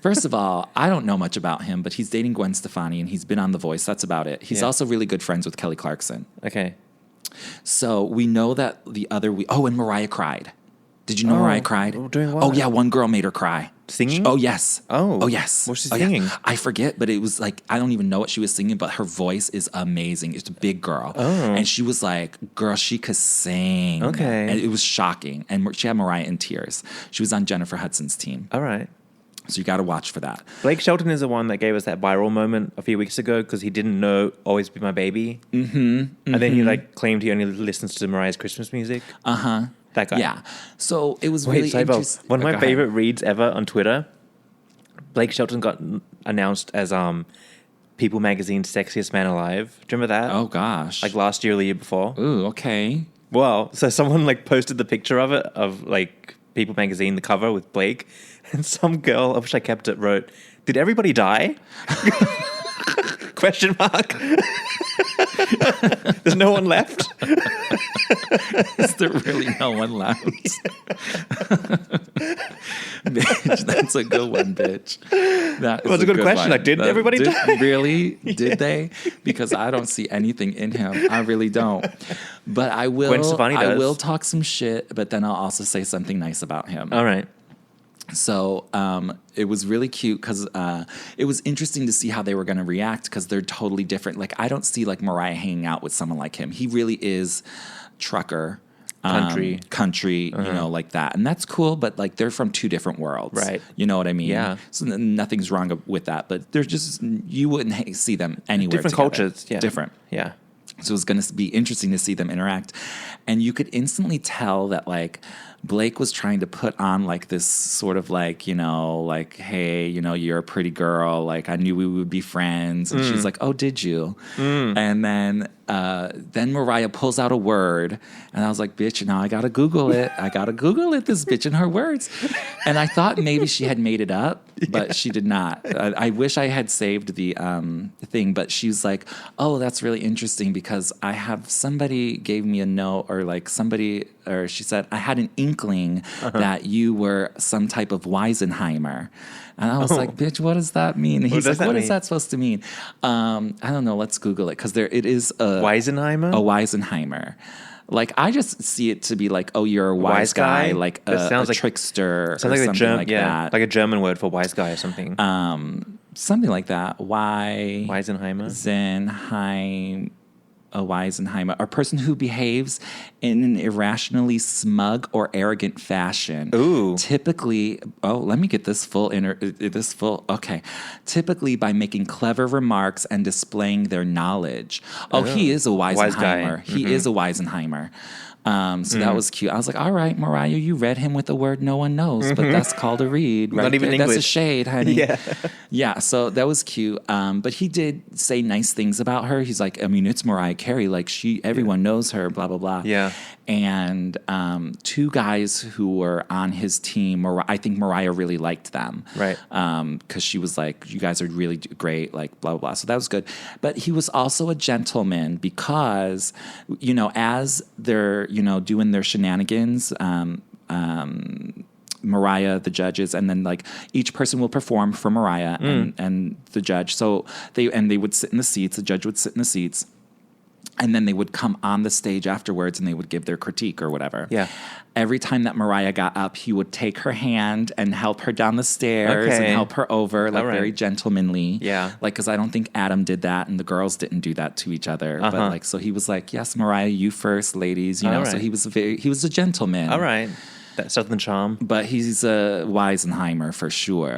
First of all, I don't know much about him, but he's dating Gwen Stefani, and he's been on The Voice. That's about it. He's also really good friends with Kelly Clarkson. Okay. So we know that and Mariah cried. Did you know Mariah cried? Doing what? Oh, yeah, one girl made her cry. Singing? Oh, yes. Oh, yes. what's she Yeah. singing? I forget, but it was like, I don't even know what she was singing, but her voice is amazing. It's a big girl. Oh. And she was like, girl, she could sing. Okay. And it was shocking. And she had Mariah in tears. She was on Jennifer Hudson's team. All right. So you got to watch for that. Blake Shelton is the one that gave us that viral moment a few weeks ago because he didn't know Always Be My Baby. And then he like claimed he only listens to Mariah's Christmas music. That guy. Yeah. So it was really interesting. One of my favorite reads ever on Twitter, Blake Shelton got announced as People Magazine's Sexiest Man Alive. Do you remember that? Oh, gosh. Like last year or the year before. Ooh, okay. Well, so someone like posted the picture of it, of like People Magazine, the cover with Blake, and some girl, I wish I kept it, wrote, "Did everybody die?" Question mark. There's no one left. Is there really no one left? Bitch, that's a good one, bitch. That was a good question. one. Like, did everybody die? Really? Did they? Because I don't see anything in him. I really don't. But I will. Gwen Stefani does. I will talk some shit, but then I'll also say something nice about him. All right. So it was really cute because it was interesting to see how they were going to react because they're totally different. Like, I don't see like Mariah hanging out with someone like him. He really is trucker. Country, like that. And that's cool, but like they're from 2 different worlds. Right. You know what I mean? Yeah. So nothing's wrong with that, but they're just, you wouldn't see them anywhere Different together. cultures. Yeah. Different. Yeah. So it was going to be interesting to see them interact. And you could instantly tell that like Blake was trying to put on like this sort of like, like, hey, you're a pretty girl. Like I knew we would be friends. And she's like, oh, did you? And then Mariah pulls out a word. And I was like, bitch, now I got to Google it. This bitch and her words. And I thought maybe she had made it up, but she did not. I wish I had saved the thing, but she's like, oh, that's really interesting because I have somebody gave me a note or she said, I had an inkling that you were some type of Weisenheimer. And I was like, bitch, what does that mean? And he's like, what is that supposed to mean? I don't know. Let's Google it because it is a Weisenheimer? A Weisenheimer. Like, I just see it to be like, oh, you're a wise guy, like a trickster or something like that. Like a German word for wise guy or something. Something like that. Weisenheimer? A Weisenheimer, a person who behaves in an irrationally smug or arrogant fashion. Ooh. Typically, let me get this full. Okay. Typically by making clever remarks and displaying their knowledge. He is a Weisenheimer. Wise guy. He is a Weisenheimer. So that was cute. I was like, all right, Mariah, you read him with a word no one knows, but that's called a read, right? Not even there. English. That's a shade, honey. Yeah. Yeah, so that was cute. But he did say nice things about her. He's like, I mean, it's Mariah Carey. Like, everyone knows her, blah, blah, blah. Yeah. And 2 guys who were on his team, I think Mariah really liked them. Right. Because she was like, you guys are really great, like, blah, blah, blah. So that was good. But he was also a gentleman because, as they're, doing their shenanigans, Mariah, the judges, and then like each person will perform for Mariah and the judge. So they would sit in the seats. The judge would sit in the seats. And then they would come on the stage afterwards and they would give their critique or whatever. Yeah. Every time that Mariah got up, he would take her hand and help her down the stairs and help her over, like very gentlemanly. Yeah. Like, because I don't think Adam did that and the girls didn't do that to each other. But like, so he was like, yes, Mariah, you first, ladies. You know, so he was a gentleman. All right. That Southern charm. But he's a Weisenheimer for sure.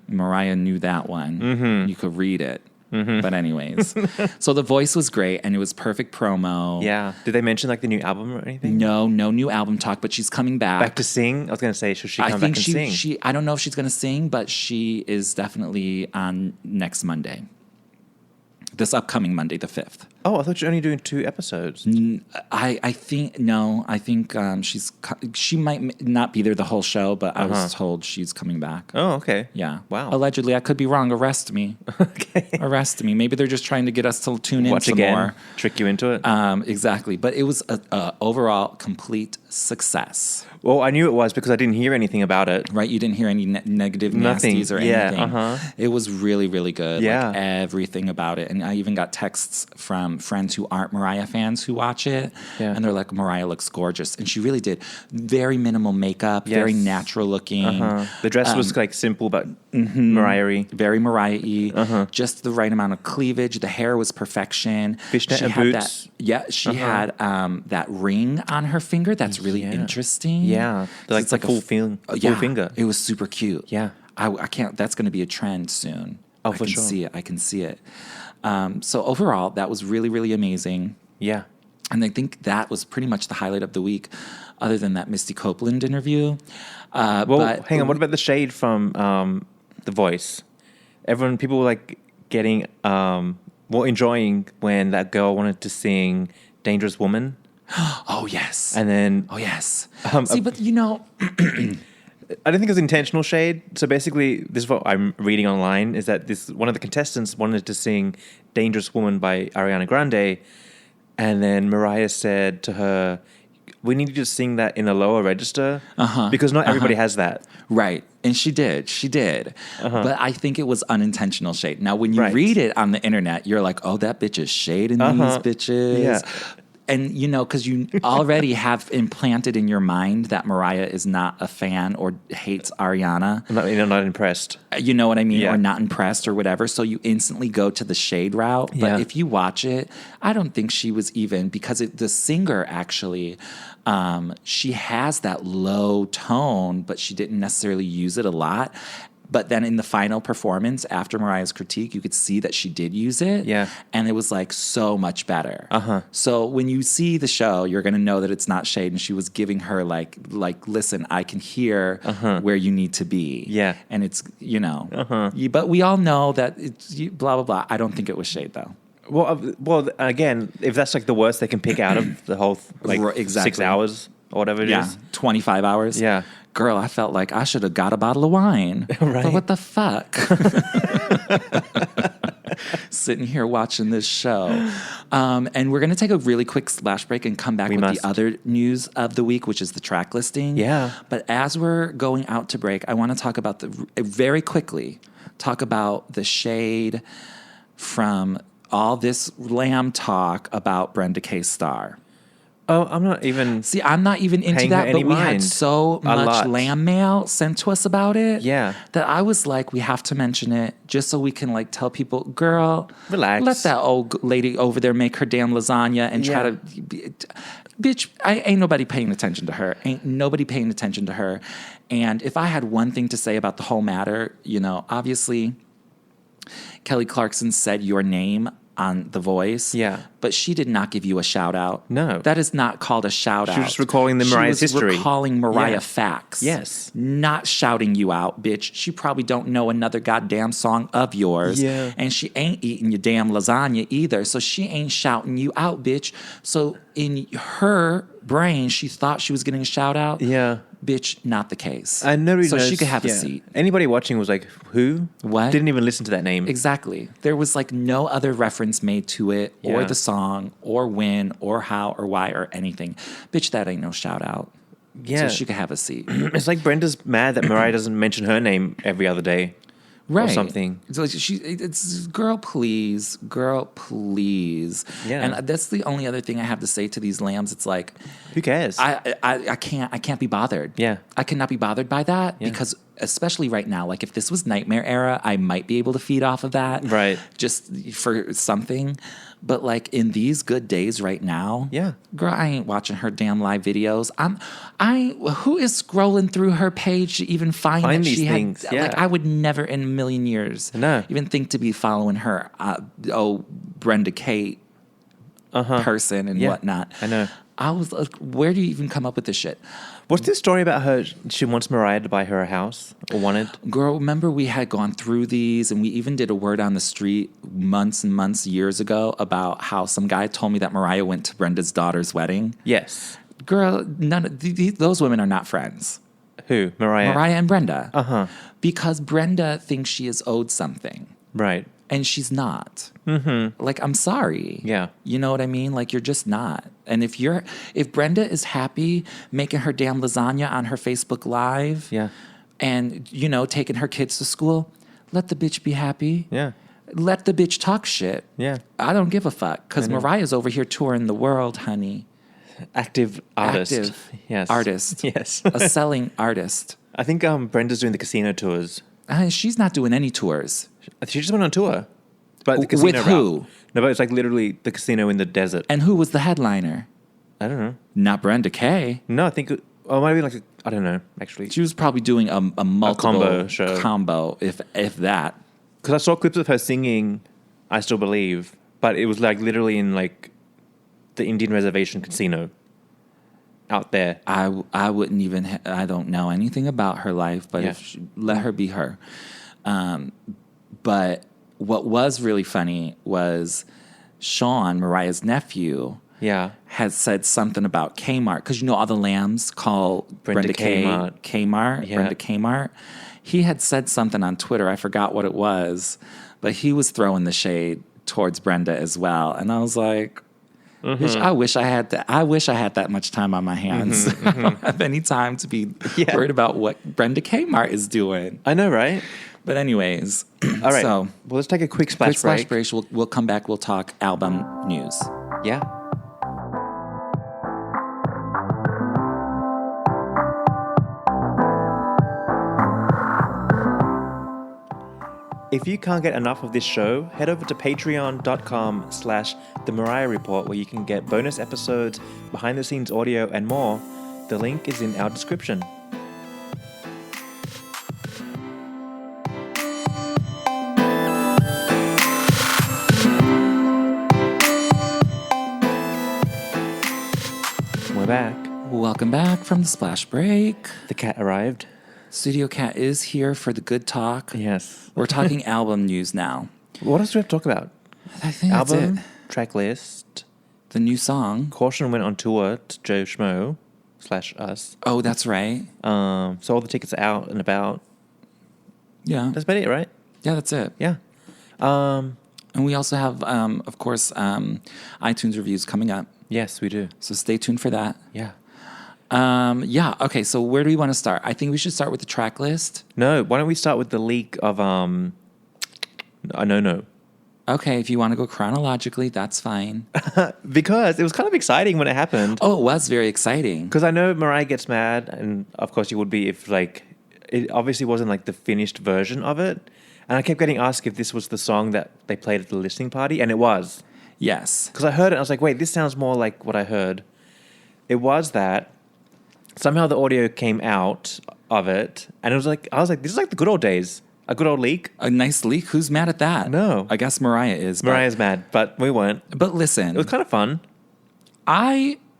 Mariah knew that one. You could read it. But anyways, so The Voice was great and it was perfect promo. Yeah. Did they mention like the new album or anything? No new album talk, but she's coming back. Back to sing? I was going to say, should she come back and sing? I don't know if she's going to sing, but she is definitely on next Monday. This upcoming Monday, the 5th. Oh, I thought you were only doing 2 episodes. I think she might not be there the whole show, but I was told she's coming back. Oh, okay. Yeah. Wow. Allegedly, I could be wrong. Arrest me. Okay. Arrest me. Maybe they're just trying to get us to tune in Watch some again. more. Trick you into it. Exactly. But it was a overall complete success. Well, I knew it was because I didn't hear anything about it. Right? You didn't hear any negative Nothing. nasties or anything. Yeah, It was really, really good. Yeah. Like everything about it. And I even got texts from friends who aren't Mariah fans who watch it. Yeah. And they're like, Mariah looks gorgeous. And she really did. Very minimal makeup, very natural looking. The dress was like simple but Mariah-y. Very Mariah-y. Just the right amount of cleavage. The hair was perfection. Fishnet she and had boots. She had that ring on her finger. That's really interesting. Yeah. Like a full finger. It was super cute. Yeah. I can't. That's going to be a trend soon. Oh, for sure. I can see it. So overall, that was really, really amazing. Yeah. And I think that was pretty much the highlight of the week, other than that Misty Copeland interview. Well, hang on. What about the shade from The Voice? People were like getting, enjoying when that girl wanted to sing Dangerous Woman. Oh, yes. And then... Oh, yes. See, but you know... I don't think it was intentional shade. So basically, this is what I'm reading online, is that one of the contestants wanted to sing Dangerous Woman by Ariana Grande. And then Mariah said to her, we need you to sing that in a lower register because not everybody has that. Right. And she did. But I think it was unintentional shade. Now, when you read it on the internet, you're like, oh, that bitch is shading these bitches. Yeah. And, you know, because you already have implanted in your mind that Mariah is not a fan or hates Ariana. Not impressed. You know what I mean? Yeah. Or not impressed or whatever. So you instantly go to the shade route. But if you watch it, I don't think she was even, because the singer actually, she has that low tone, but she didn't necessarily use it a lot. But then in the final performance, after Mariah's critique, you could see that she did use it. Yeah. And it was like so much better. So when you see the show, you're going to know that it's not shade. And she was giving her like, listen, I can hear where you need to be. Yeah. And it's, you know, but we all know that it's blah, blah, blah. I don't think it was shade though. Well, again, if that's like the worst they can pick out of the whole 6 hours or whatever it is. 25 hours. Yeah. Girl, I felt like I should have got a bottle of wine. Right. But what the fuck? Sitting here watching this show. And we're going to take a really quick splash break and come back the other news of the week, which is the track listing. Yeah. But as we're going out to break, I want to talk about very quickly, talk about the shade from all this lamb talk about Brenda K. Starr. Oh, I'm not even... See, I'm not even into that, but we had so much lamb mail sent to us about it. Yeah. That I was like, we have to mention it just so we can like tell people, girl, relax. Let that old lady over there make her damn lasagna and try to... Bitch, ain't nobody paying attention to her. Ain't nobody paying attention to her. And if I had one thing to say about the whole matter, you know, obviously Kelly Clarkson said your name on The Voice. Yeah. But she did not give you a shout out. No. That is not called a shout out. She was just recalling Mariah's history. She was recalling Mariah facts. Yes. Not shouting you out, bitch. She probably don't know another goddamn song of yours. Yeah. And she ain't eating your damn lasagna either. So she ain't shouting you out, bitch. So in her brain, she thought she was getting a shout out. Yeah. Bitch, not the case. I know. So she could have a seat. Anybody watching was like, who? What? Didn't even listen to that name. Exactly. There was like no other reference made to it or the song or when or how or why or anything. Bitch, that ain't no shout out. Yeah. So she could have a seat. It's like Brenda's mad that Mariah doesn't mention her name every other day. Right. Or something. So it's girl, please. Yeah. And that's the only other thing I have to say to these lambs. It's like, who cares? I can't be bothered. Yeah. I cannot be bothered by that because especially right now, like if this was Nightmare era, I might be able to feed off of that. Right. Just for something. But like in these good days right now, girl, I ain't watching her damn live videos. Who is scrolling through her page to even find that these she things? had? Yeah. Like I would never in a million years even think to be following her. Brenda K. person and whatnot. I know. I was like, where do you even come up with this shit? What's this story about her? She wants Mariah to buy her a house or wanted? Girl, remember we had gone through these and we even did a word on the street months and months, years ago about how some guy told me that Mariah went to Brenda's daughter's wedding. Yes. Girl, none of those women are not friends. Who? Mariah? Mariah and Brenda. Uh-huh. Because Brenda thinks she is owed something. Right. And she's not. Mm-hmm. Like, I'm sorry. Yeah. You know what I mean? Like, you're just not. And if Brenda is happy making her damn lasagna on her Facebook Live, and, taking her kids to school, let the bitch be happy. Yeah. Let the bitch talk shit. Yeah. I don't give a fuck. Because Mariah's over here touring the world, honey. Active artist. Yes. Artist. Yes. A selling artist. I think Brenda's doing the casino tours. She's not doing any tours. She just went on tour. But the casino with who? route. No, but it's like literally the casino in the desert. And who was the headliner? I don't know. Not Brenda K. No, I think it might be like I don't know, actually. She was probably doing a multiple combo show. combo, if that. Because I saw clips of her singing I Still Believe, but it was like literally in like the Indian Reservation casino out there. I wouldn't even, I don't know anything about her life, but let her be her. But what was really funny was Sean, Mariah's nephew, had said something about K-Mart. Because all the lambs call Brenda K-Mart. K-Mart, Yeah. Brenda K-Mart. He had said something on Twitter. I forgot what it was. But he was throwing the shade towards Brenda as well. And I was like, bitch, I wish I had that. I wish I had that much time on my hands. I don't have any time to be worried about what Brenda K-Mart is doing. I know, right? But anyways, all right. So well, let's take a quick splash break. We'll come back. We'll talk album news. Yeah. If you can't get enough of this show, head over to patreon.com/The Mariah Report, where you can get bonus episodes, behind-the-scenes audio, and more. The link is in our description. We're back. Welcome back from the splash break. The cat arrived. Studio Cat is here for the good talk. Yes. We're talking album news now. What else do we have to talk about? I think that's Album, it. track list. The new song. Caution went on tour to Joe Schmo /us. Oh, that's right. So all the tickets are out and about. Yeah. That's about it, right? Yeah, that's it. Yeah. And we also have, of course, iTunes reviews coming up. Yes, we do. So stay tuned for that. Yeah. Okay, so where do we want to start? I think we should start with the track list. No, why don't we start with the leak of No. Okay, if you want to go chronologically, that's fine. Because it was kind of exciting when it happened. Oh, it was very exciting. Because I know Mariah gets mad, and of course you would be if like it obviously wasn't like the finished version of it. And I kept getting asked if this was the song that they played at the listening party, and it was. Yes. Because I heard it, and I was like, wait, this sounds more like what I heard. It was that. Somehow the audio came out of it, and I was like, this is like the good old days. A good old leak. A nice leak? Who's mad at that? No. I guess Mariah is. Mariah's mad, but we weren't. But listen. It was kind of fun.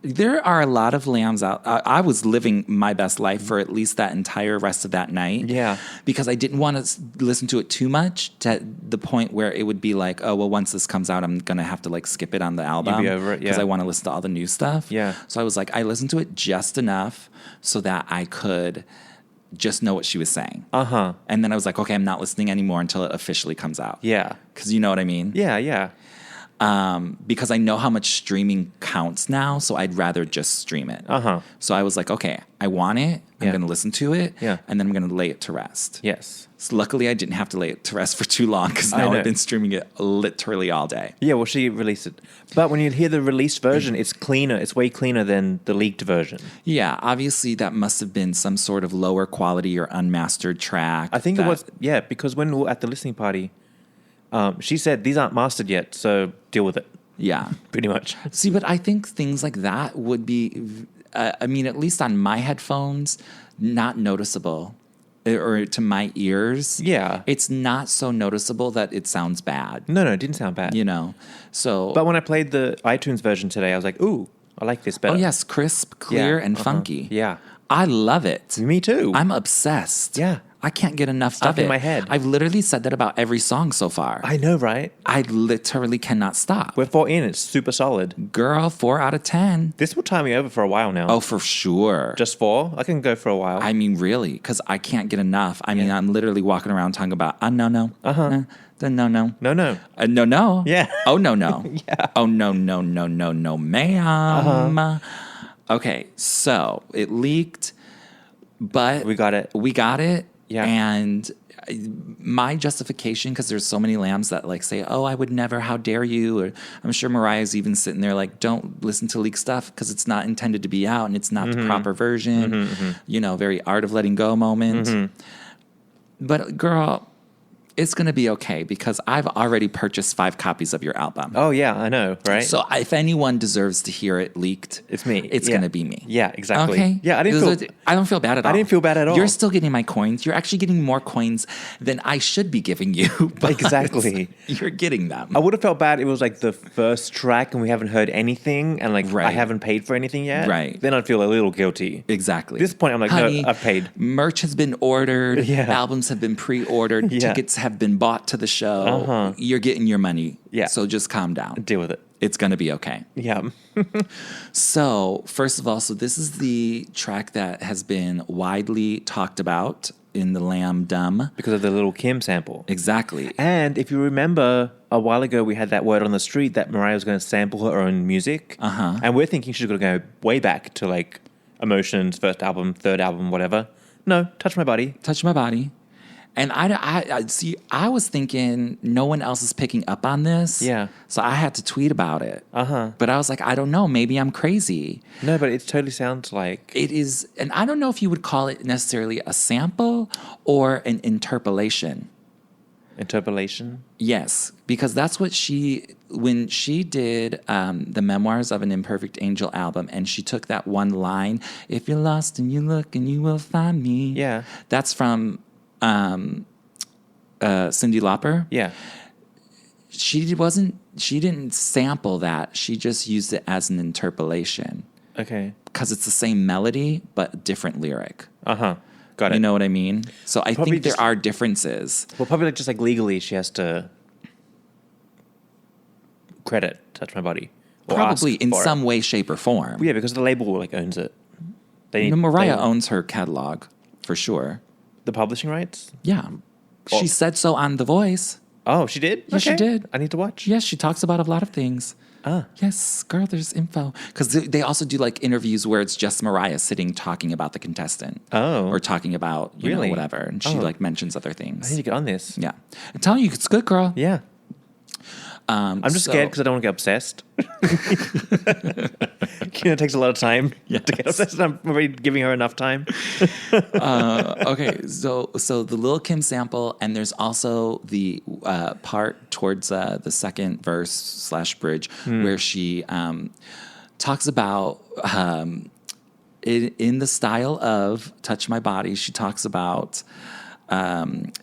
There are a lot of lambs out. I was living my best life for at least that entire rest of that night. Yeah. Because I didn't want to listen to it too much to the point where it would be like, oh, well, once this comes out, I'm going to have to like skip it on the album. You'd be over it, yeah. Because I want to listen to all the new stuff. Yeah. So I was like, I listened to it just enough so that I could just know what she was saying. Uh-huh. And then I was like, okay, I'm not listening anymore until it officially comes out. Yeah. Because you know what I mean? Yeah, yeah. because I know how much streaming counts now, so I'd rather just stream it. So I was like, okay, I want it. I'm going to listen to it, and then I'm going to lay it to rest. Yes. So luckily, I didn't have to lay it to rest for too long because now I've been streaming it literally all day. Yeah, well, she released it. But when you hear the released version, it's cleaner. It's way cleaner than the leaked version. Yeah, obviously that must have been some sort of lower quality or unmastered track. I think it was, because when we were at the listening party, she said, these aren't mastered yet, so deal with it. Yeah. Pretty much. See, but I think things like that would be, at least on my headphones, not noticeable. Or to my ears. Yeah. It's not so noticeable that it sounds bad. No, it didn't sound bad. So. But when I played the iTunes version today, I was like, ooh, I like this better. Oh, yes, crisp, clear, and funky. Yeah. I love it. Me too. I'm obsessed. Yeah. I can't get enough Stuck of it. in my head. I've literally said that about every song so far. I know, right? I literally cannot stop. We're 4 in. It's super solid. Girl, 4 out of 10. This will tie me over for a while now. Oh, for sure. Just 4? I can go for a while. Really, because I can't get enough. I'm literally walking around talking about, no. No. No. No. Yeah. Oh, no. Yeah. Oh, no, ma'am. Okay, so it leaked, but We got it. Yeah. And my justification, because there's so many lambs that say, oh, I would never, how dare you? Or I'm sure Mariah's even sitting there don't listen to leaked stuff because it's not intended to be out and it's not the proper version. Very art of letting go moment. But girl, it's going to be okay because I've already purchased 5 copies of your album. Oh, yeah, I know, right? So if anyone deserves to hear it leaked, it's me. It's going to be me. Yeah, exactly. Okay? Yeah, I don't feel bad at all. I didn't feel bad at all. You're still getting my coins. You're actually getting more coins than I should be giving you. Exactly. You're getting them. I would have felt bad if it was the first track and we haven't heard anything and Right. I haven't paid for anything yet. Right. Then I'd feel a little guilty. Exactly. At this point, I'm like, Honey, no, I've paid. Merch has been ordered. Yeah. Albums have been pre-ordered. Yeah. Tickets have been bought to the show. You're getting your money. Yeah. So just calm down. Deal with it. It's going to be okay. Yeah. So, first of all, this is the track that has been widely talked about in the Lambdom. Because of the Little Kim sample. Exactly. And if you remember, a while ago we had that word on the street that Mariah was going to sample her own music. And we're thinking she's going to go way back to Emotions, first album, third album, whatever. No, Touch My Body. Touch My Body. And I see. I was thinking no one else is picking up on this. Yeah. So I had to tweet about it. But I was like, I don't know. Maybe I'm crazy. No, but it totally sounds like it is. And I don't know if you would call it necessarily a sample or an interpolation. Interpolation. Yes, because that's what when she did the Memoirs of an Imperfect Angel album, and she took that one line, "If you're lost and you look and you will find me." Yeah. That's from Cyndi Lauper. Yeah. She didn't sample that. She just used it as an interpolation. Okay. Because it's the same melody but different lyric. Got it. You know what I mean? So I Probably think there are differences. Well, probably just legally she has to credit Touch My Body. Or Probably ask in for some it. way, shape, or form. Well, yeah, because the label owns it. Mariah owns her catalog for sure. The publishing rights? Yeah. She said so on The Voice. Oh, she did? Yes, she did. I need to watch. Yes, she talks about a lot of things. Yes, girl, there's info. Because they also do interviews where it's just Mariah sitting talking about the contestant. Oh. Or talking about, you know, Really? whatever. And she mentions other I things. need to get on this. Yeah. I'm telling you, it's good, girl. Yeah. I'm just scared because I don't want to get obsessed. It takes a lot of time to get obsessed. I'm already giving her enough time. Okay, so the Lil' Kim sample, and there's also the part towards the second verse / bridge where she talks about in the style of Touch My Body. She talks about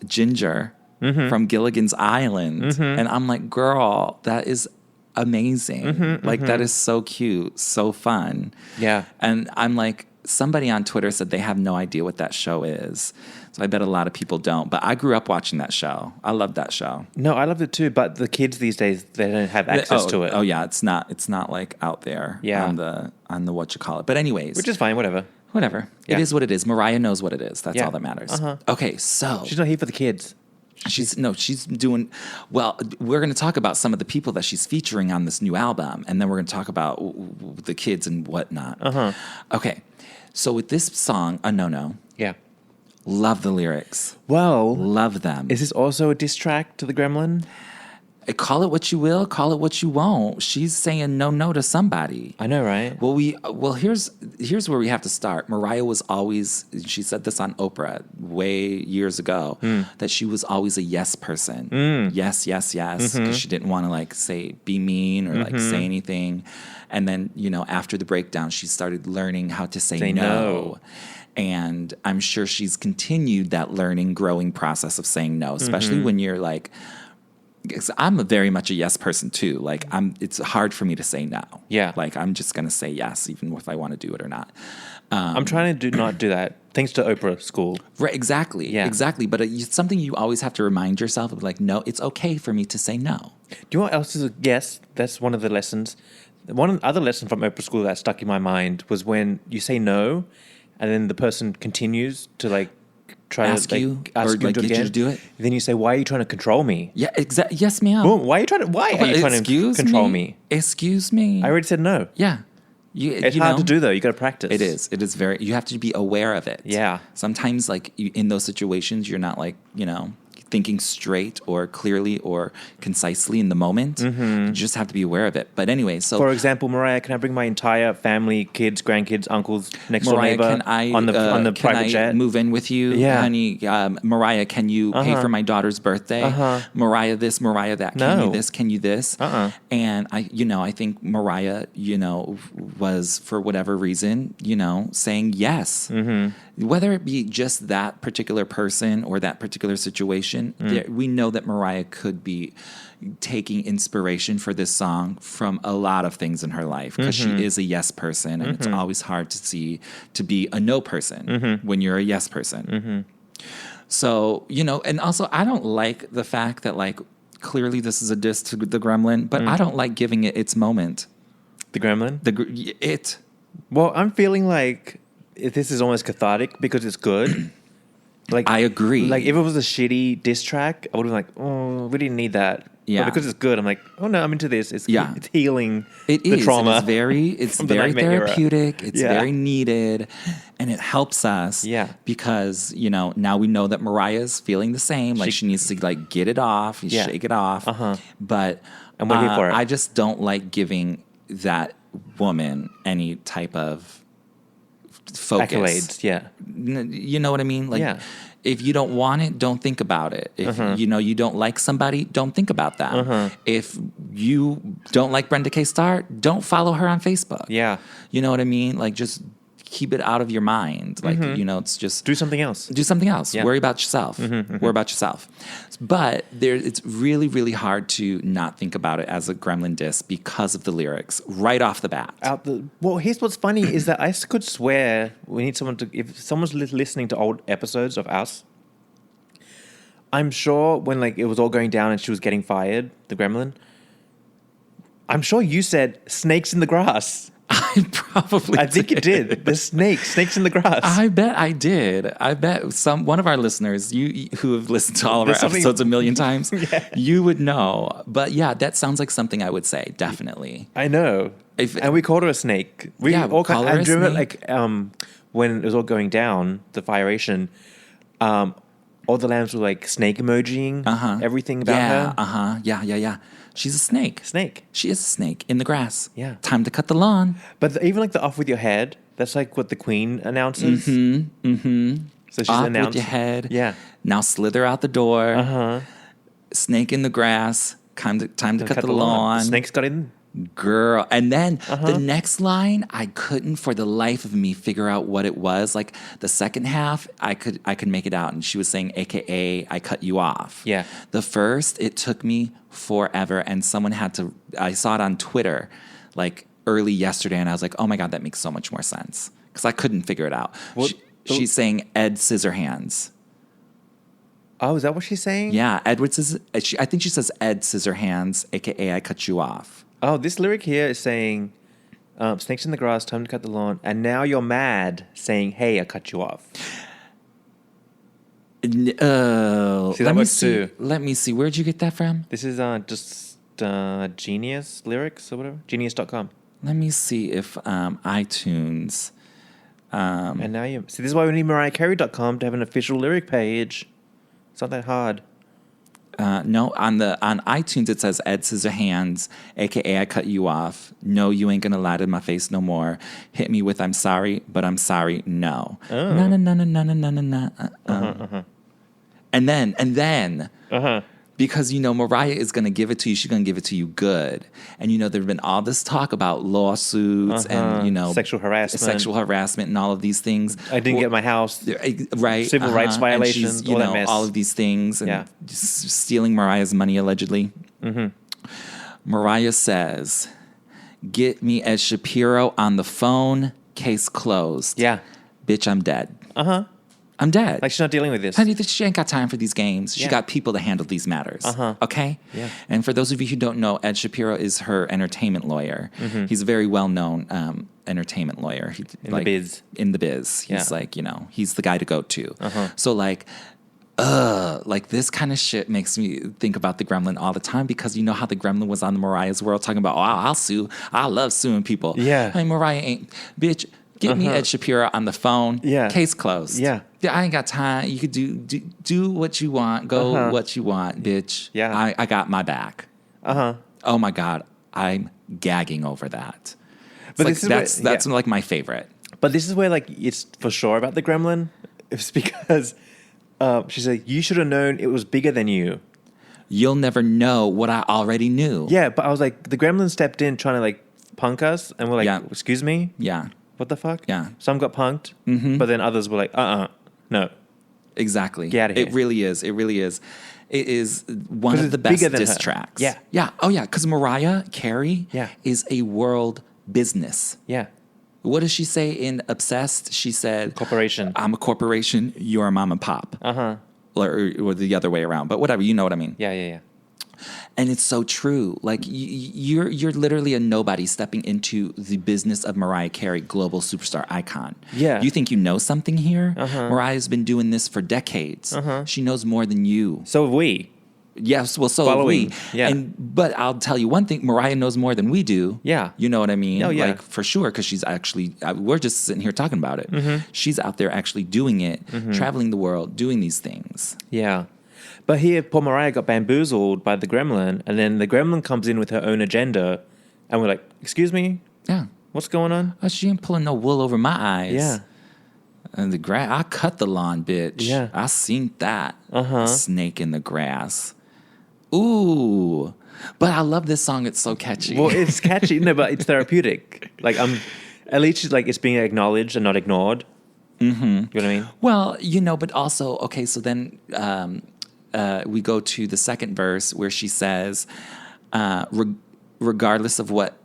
Ginger. From Gilligan's Island. And I'm like, girl, that is amazing. That is so cute, so fun. Yeah. And I'm like, somebody on Twitter said they have no idea what that show is. So I bet a lot of people don't. But I grew up watching that show. I love that show. No, I loved it too. But the kids these days, they don't have access to it. Oh yeah, it's not out there on the what you call it. But anyways, which is fine, whatever. Whatever. Yeah. It is what it is. Mariah knows what it is. That's all that matters. Okay, so she's not here for the kids. She's doing well. We're going to talk about some of the people that she's featuring on this new album, and then we're going to talk about the kids and whatnot. Okay, so with this song, A No-No, Yeah. love the lyrics, Well, love them. is this also a diss track to the Gremlin? Call it what you will, call it what you won't. She's saying no to somebody. I know, right? Well, here's where we have to start. Mariah was always, she said this on Oprah way years ago, that she was always a yes person. Yes, yes, yes, because she didn't want to like be mean or like say anything. And then, after the breakdown, she started learning how to say no. And I'm sure she's continued that learning, growing process of saying no, especially when you're like, I'm very much a yes person too. Like it's hard for me to say no. Yeah. Like I'm just going to say yes, even if I want to do it or not. I'm trying to not do that. Thanks to Oprah School. Right. Exactly. Yeah. Exactly. But it's something you always have to remind yourself of, like, no, it's okay for me to say no. Do you know what else is a yes? That's one of the lessons. One other lesson from Oprah School that stuck in my mind was when you say no, and then the person continues to like Ask you or like get you to do it. Then you say, "Why are you trying to control me?" Yeah, exactly. Yes, ma'am. Boom. Why are you trying to control me? Excuse me. I already said no. Yeah. It's hard to do though. You got to practice. It is. It is very. You have to be aware of it. Yeah. Sometimes, like in those situations, you're not like thinking straight or clearly or concisely in the moment. You just have to be aware of it. But anyway, so for example, Mariah, can I bring my entire family, kids, grandkids, uncles, next door Mariah, neighbor can I on the can private I jet? move in with you, Yeah. honey? Mariah, can you pay for my daughter's birthday? Mariah, this, Mariah, that. Can you this? Can you this? And I think Mariah, was for whatever reason, saying yes. Whether it be just that particular person or that particular situation, we know that Mariah could be taking inspiration for this song from a lot of things in her life because she is a yes person, and it's always hard to be a no person when you're a yes person. So, and also I don't like the fact that like clearly this is a diss to the Gremlin, but I don't like giving it its moment. The Gremlin? Well, I'm feeling like this is almost cathartic because it's good. Like I agree. Like if it was a shitty diss track, I would have been like, oh, we didn't need that. Yeah. But because it's good, I'm like, oh no, I'm into this. It's healing the trauma. It's very Era. therapeutic. It's very needed, and it helps us. Yeah. Because now we know that Mariah's feeling the same. Like she needs to like get it off, shake it off. But I'm waiting for it. I just don't like giving that woman any type of focus. Accolades, yeah. You know what I mean? Like, if you don't want it, don't think about it. If you don't like somebody, don't think about that. If you don't like Brenda K. Starr, don't follow her on Facebook. Yeah. You know what I mean? Like, just keep it out of your mind. Like, it's just... Do something else. Do something else. Yeah. Worry about yourself. Worry about yourself. But it's really, really hard to not think about it as a Gremlin diss because of the lyrics right off the bat. Well, here's what's funny is that I could swear we need someone to... If someone's listening to old episodes of us, I'm sure when like it was all going down and she was getting fired, the Gremlin, I'm sure you said snakes in the grass. I probably I think you did. The snakes in the grass. I bet I did. I bet one of our listeners, you who have listened to all of our episodes a million times, you would know. But yeah, that sounds like something I would say, definitely. I know. And we called her a snake. We'll call her a snake. Remember, like, when it was all going down, the firation, all the lambs were like snake emojiing everything about her. Yeah. She's a snake. She is a snake in the grass. Yeah. Time to cut the lawn. But even like the off with your head, that's like what the queen announces. So she's off announced. with your head. Yeah. Now slither out the door. Snake in the grass. Time to cut the lawn. The snake's got in. Girl. And then the next line, I couldn't for the life of me figure out what it was. Like the second half, I could make it out. And she was saying, AKA, I cut you off. Yeah. The first, it took me forever. And I saw it on Twitter like early yesterday. And I was like, oh my God, that makes so much more sense. Because I couldn't figure it out. She's saying Ed Scissorhands. Oh, is that what she's saying? Yeah. I think she says Ed Scissorhands, AKA, I cut you off. Oh, this lyric here is saying, snakes in the grass, time to cut the lawn, and now you're mad, saying, hey, I cut you off. See, that let me works see. too. Let me see. Where'd you get that from? This is just Genius lyrics or whatever. Genius.com. Let me see if iTunes. And now you see. This is why we need mariahreport.com to have an official lyric page. It's not that hard. No, on iTunes it says Ed Scissorhands, aka I cut you off. No, you ain't gonna lie to my face no more. Hit me with I'm sorry, but I'm sorry, no. Oh. Na na na na na na na na. And then, because Mariah is gonna give it to you, she's gonna give it to you good. And there've been all this talk about lawsuits and sexual harassment and all of these things. I didn't get my house. Right, civil rights violations, and she's, all that mess. all of these things, and stealing Mariah's money allegedly. Mariah says, "Get me Ed Shapiro on the phone. Case closed. Yeah, bitch, I'm dead. I'm dead. Like she's not dealing with this. Honey, she ain't got time for these games. She Yeah. got people to handle these matters. Okay? Yeah. And for those of you who don't know, Ed Shapiro is her entertainment lawyer. He's a very well-known entertainment lawyer. In the biz. In the biz. He's he's the guy to go to. So like this kind of shit makes me think about the Gremlin all the time, because you know how the Gremlin was on the Mariah's World talking about, I'll sue. I love suing people. Yeah. Hey, Mariah ain't, bitch, get me Ed Shapiro on the phone. Yeah. Case closed. Yeah. I ain't got time. You could do what you want. Go what you want, bitch. Yeah. I got my back. Oh my God. I'm gagging over that. But It's this like, is that's like my favorite. But this is where like it's for sure about the Gremlin. It's because she's like, you should have known it was bigger than you. You'll never know what I already knew. Yeah, but I was like, the Gremlin stepped in trying to like punk us, and we're like, excuse me? Yeah. What the fuck? Yeah. Some got punked, but then others were like, no. Exactly. Get out of here. It really is. It really is. It is one of the best diss tracks. Yeah. Yeah. Oh, yeah. Because Mariah Carey is a world business. Yeah. What does she say in Obsessed? She said, Corporation. I'm a corporation, you're a mom and pop. Or the other way around. But whatever, you know what I mean. Yeah. And it's so true. Like you're literally a nobody stepping into the business of Mariah Carey, global superstar icon. Yeah. You think you know something here? Mariah's been doing this for decades. She knows more than you. So have we. Yes, well, so have we. Yeah. But I'll tell you one thing: Mariah knows more than we do. Yeah. You know what I mean? Oh, yeah. Like for sure, because she's actually. We're just sitting here talking about it. She's out there actually doing it, traveling the world, doing these things. Yeah. But here, poor Mariah got bamboozled by the Gremlin, and then the Gremlin comes in with her own agenda, and we're like, excuse me? Yeah. What's going on? Oh, she ain't pulling no wool over my eyes. Yeah. And the grass, I cut the lawn, bitch. Yeah. I seen that. Snake in the grass. Ooh. But I love this song. It's so catchy. Well, it's catchy. No, but it's therapeutic. Like, at least it's like it's being acknowledged and not ignored. You know what I mean? Well, but also, okay, so then we go to the second verse where she says, regardless of what,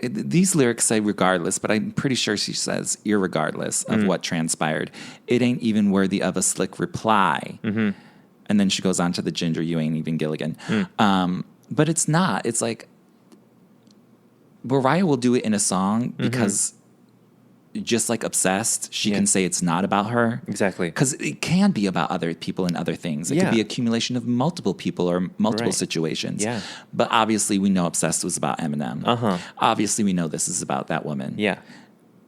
these lyrics say regardless, but I'm pretty sure she says irregardless of what transpired. It ain't even worthy of a slick reply. And then she goes on to the ginger, you ain't even Gilligan. But it's not. It's like, Mariah will do it in a song because just like Obsessed, she can say it's not about her. Exactly. Because it can be about other people and other things. It could be accumulation of multiple people or multiple situations. Yeah. But obviously we know Obsessed was about Eminem. Obviously we know this is about that woman. Yeah.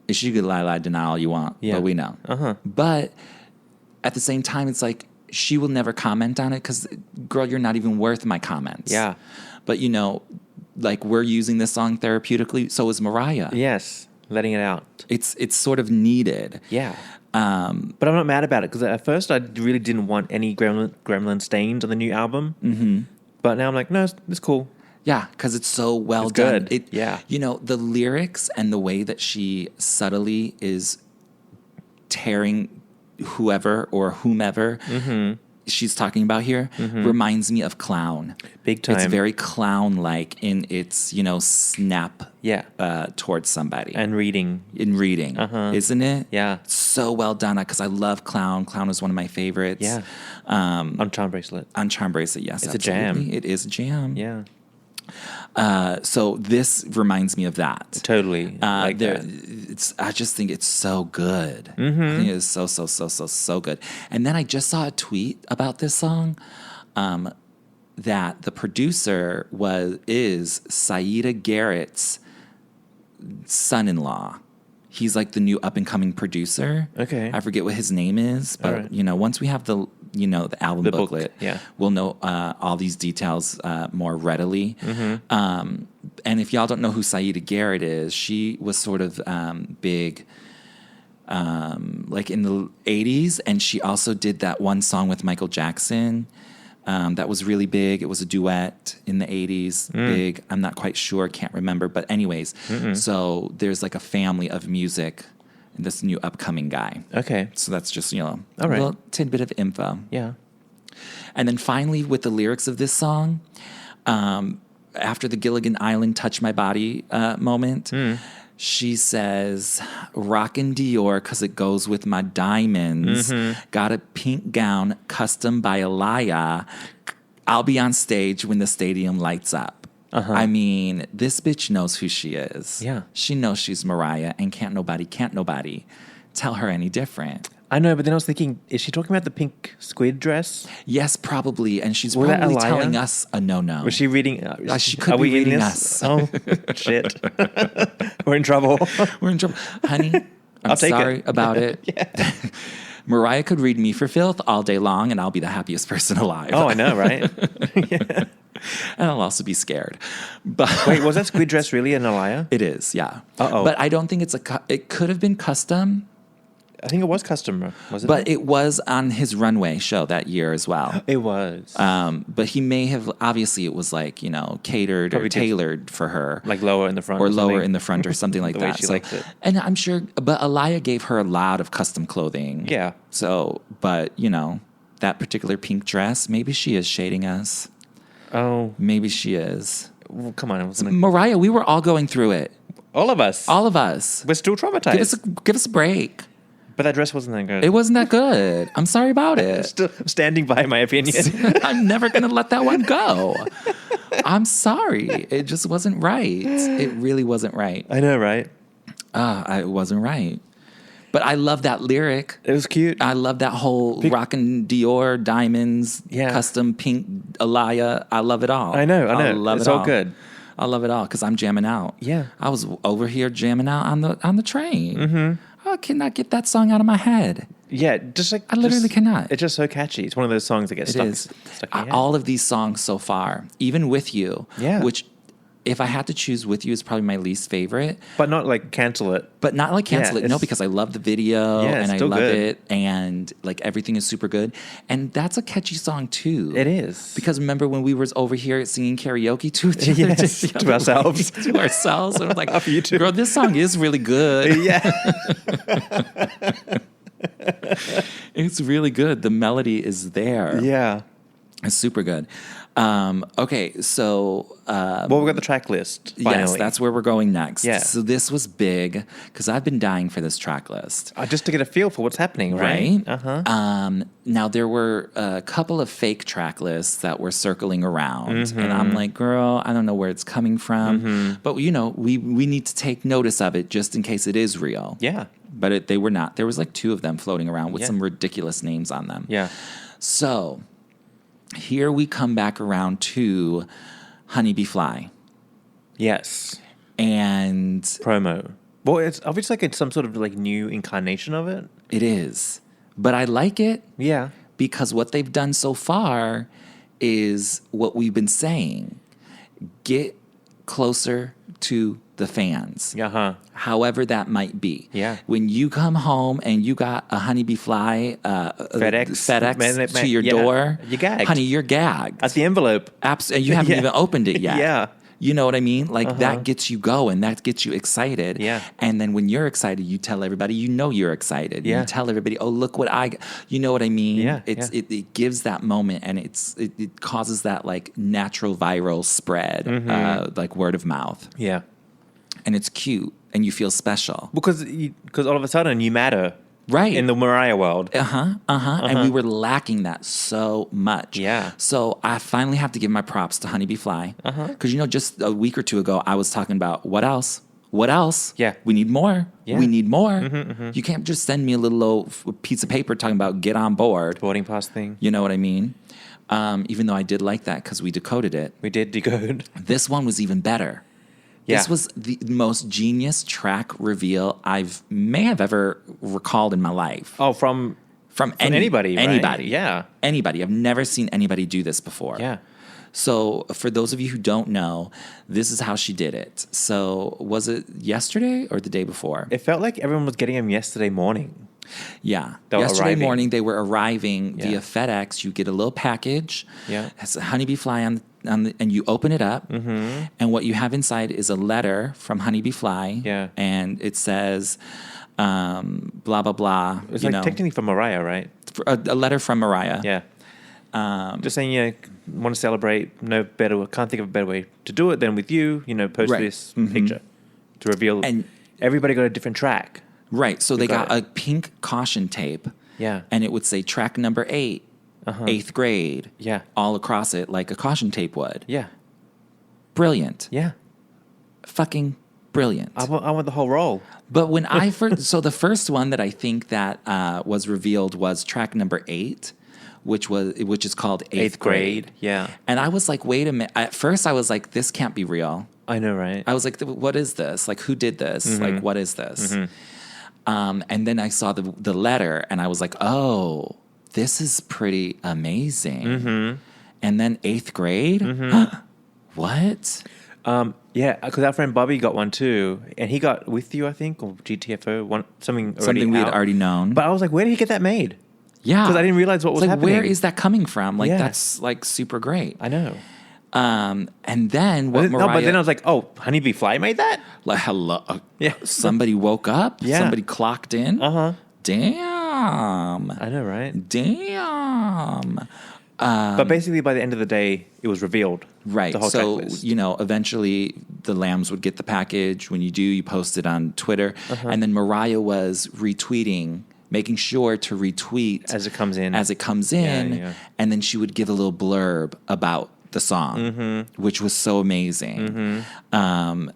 She could lie, deny all you want, but we know. But at the same time, it's like, she will never comment on it because, girl, you're not even worth my comments. Yeah. But, like we're using this song therapeutically, so is Mariah. Yes. Letting it out. It's sort of needed. Yeah. But I'm not mad about it because at first I really didn't want any Gremlin stains on the new album. But now I'm like, no, it's cool. Yeah, because it's so well It's done. good. Yeah. The lyrics and the way that she subtly is tearing whoever or whomever she's talking about here reminds me of Clown. Big time. It's very Clown-like in its, snap towards somebody. And reading. In reading, isn't it? Yeah. So well done, because I love Clown. Clown is one of my favorites. Yeah. On Charm Bracelet. On Charm Bracelet, yes. It's absolutely. a jam. It is a jam. Yeah. So this reminds me of that. Totally. Like that. I just think it's so good. I think it's so good. And then I just saw a tweet about this song that the producer is Saida Garrett's son-in-law. He's like the new up-and-coming producer. Okay. I forget what his name is, but All right. once we have the album The book, booklet, yeah. we'll know all these details more readily. Mm-hmm. And if y'all don't know who Saida Garrett is, she was sort of big like in the 80s, and she also did that one song with Michael Jackson that was really big. It was a duet in the 80s, big. I'm not quite sure, can't remember. But anyways, so there's like a family of music in this new upcoming guy. Okay. So that's just, a All right. little tidbit of info. Yeah. And then finally, with the lyrics of this song, after the Gilligan Island Touch My Body moment, she says, "Rockin' Dior 'cause it goes with my diamonds. Got a pink gown custom by Alaya. I'll be on stage when the stadium lights up." I mean, this bitch knows who she is. Yeah. She knows she's Mariah, and can't nobody tell her any different. I know, but then I was thinking, is she talking about the pink squid dress? Yes, probably. And she's Was that probably Alaya? telling us a no-no. Was she reading? She could are be we in reading this? us. Oh, shit. We're in trouble. We're in trouble. Honey, I'm I'll take sorry it. about it. Mariah could read me for filth all day long, and I'll be the happiest person alive. Oh, I know, right? And I'll also be scared. But Wait, was that squid dress really an Alaya? it is, yeah. Uh-oh. But I don't think it could have been custom, I think it was custom, was it? but it was on his runway show that year as well. It was. But he may have, obviously it was like, catered Probably or did. tailored for her. Like lower in the front. Or something. lower in the front or something like The that. way she likes it. And I'm sure, but Alaya gave her a lot of custom clothing. Yeah. So, but, that particular pink dress, maybe she is shading us. Oh, Maybe she is. well, come on. It wasn't Mariah, we were all going through it. all of us. All of us. We're still traumatized. Give us a break. But that dress wasn't that good. It wasn't that good. I'm sorry about it. Still standing by my opinion. I'm never going to let that one go. I'm sorry. It just wasn't right. It really wasn't right. I know, right? It wasn't right. But I love that lyric. It was cute. I love that whole rockin' Dior diamonds, Yeah. custom pink Alaya. I love it all. I know. love It's it all good. I love it all because I'm jamming out. Yeah. I was over here jamming out on the train. Mm-hmm. I cannot get that song out of my head. Yeah, just like I literally cannot. It's just so catchy. It's one of those songs that gets It is. stuck in your head. All of these songs so far, even With You, Yeah. which if I had to choose, With You is probably my least favorite. But not like cancel it. But not like cancel Yeah, it. No, it's- because I love the video Yeah, it's and I still love good. it. And like everything is super good. And that's a catchy song too. It is. Because remember when we were over here singing karaoke to each other? Yes, the to other ourselves. week, to ourselves. And I was like, Of you too. girl, this song is really good. Yeah. It's really good. The melody is there. Yeah. It's super good. Okay, so Well, we've got the track list, finally. yes, that's where we're going next. Yeah. So this was big because I've been dying for this track list. Just to get a feel for what's happening, right? Right? Now, there were a couple of fake track lists that were circling around. And I'm like, girl, I don't know where it's coming from. But, we need to take notice of it just in case it is real. Yeah. But they were not. There was like 2 of them floating around with Yeah. some ridiculous names on them. Yeah. So here we come back around to Honeybee Fly. Yes. And Promo. Well, it's obviously like it's some sort of like new incarnation of it. it is. But I like it. Yeah. Because what they've done so far is what we've been saying. Get closer to the fans. Uh-huh. However that might be. Yeah. When you come home and you got a Honeybee Fly FedEx to your yeah. door, You're gagged. honey, you're gagged. At the envelope. And you haven't Yeah. even opened it yet. Yeah. You know what I mean? Like that gets you going. That gets you excited. Yeah. And then when you're excited, you tell everybody, you're excited. Yeah. You tell everybody, oh, look what you know what I mean? Yeah, It gives that moment and it causes that like natural viral spread, like word of mouth. Yeah. And it's cute and you feel special. Because all of a sudden you matter Right. In the Mariah world. And we were lacking that so much. Yeah. So I finally have to give my props to Honeybee Fly. Because, just a week or two ago, I was talking about what else? What else? Yeah. We need more. Yeah. We need more. You can't just send me a little old piece of paper talking about get on board. Boarding pass thing. You know what I mean? Even though I did like that because we decoded it. We did decode. This one was even better. Yeah. This was the most genius track reveal may have ever recalled in my life. Oh, from anybody, right? Anybody. Yeah. Anybody. I've never seen anybody do this before. Yeah. So for those of you who don't know, this is how she did it. So was it yesterday or the day before? It felt like everyone was getting them yesterday morning. Yeah. They were Yesterday arriving. morning, they were arriving via FedEx. You get a little package. Yeah. It has a Honeybee Fly and you open it up. And what you have inside is a letter from Honeybee Fly. Yeah. And it says, blah, blah, blah. It's like technically from Mariah, right? A letter from Mariah. Yeah. Just saying, want to celebrate. Can't think of a better way to do it than with you. Post Right. this picture to reveal. And everybody got a different track. Right. So they got got a pink caution tape. Yeah. And it would say track number 8, 8th grade. Yeah. All across it like a caution tape would. Yeah. Brilliant. Yeah. Fucking brilliant. I want the whole roll. But when I first, so the first one that I think that was revealed was track number 8, which is called 8th grade. Yeah. And I was like, wait a minute. At first I was like, this can't be real. I know, right? I was like, what is this? Like, who did this? Like, what is this? And then I saw the letter and I was like, oh, this is pretty amazing. And then 8th grade? What? Yeah, because our friend Bobby got one too, and he got with you, I think, or GTFO, something we had already known. But I was like, where did he get that made? Yeah. Because I didn't realize what was like, happening. where is that coming from? Like, Yeah. that's like super great. I know. And then what Mariah... No, but then I was like, oh, Honeybee Fly made that? Like, hello. Yeah. Somebody woke up? Yeah. Somebody clocked in? Damn. I know, right? Damn. But basically, by the end of the day, it was revealed. Right. The whole So, track list. eventually the Lambs would get the package. When you do, you post it on Twitter. And then Mariah was retweeting, making sure to retweet As it comes in. Yeah. And then she would give a little blurb about the song, which was so amazing. Because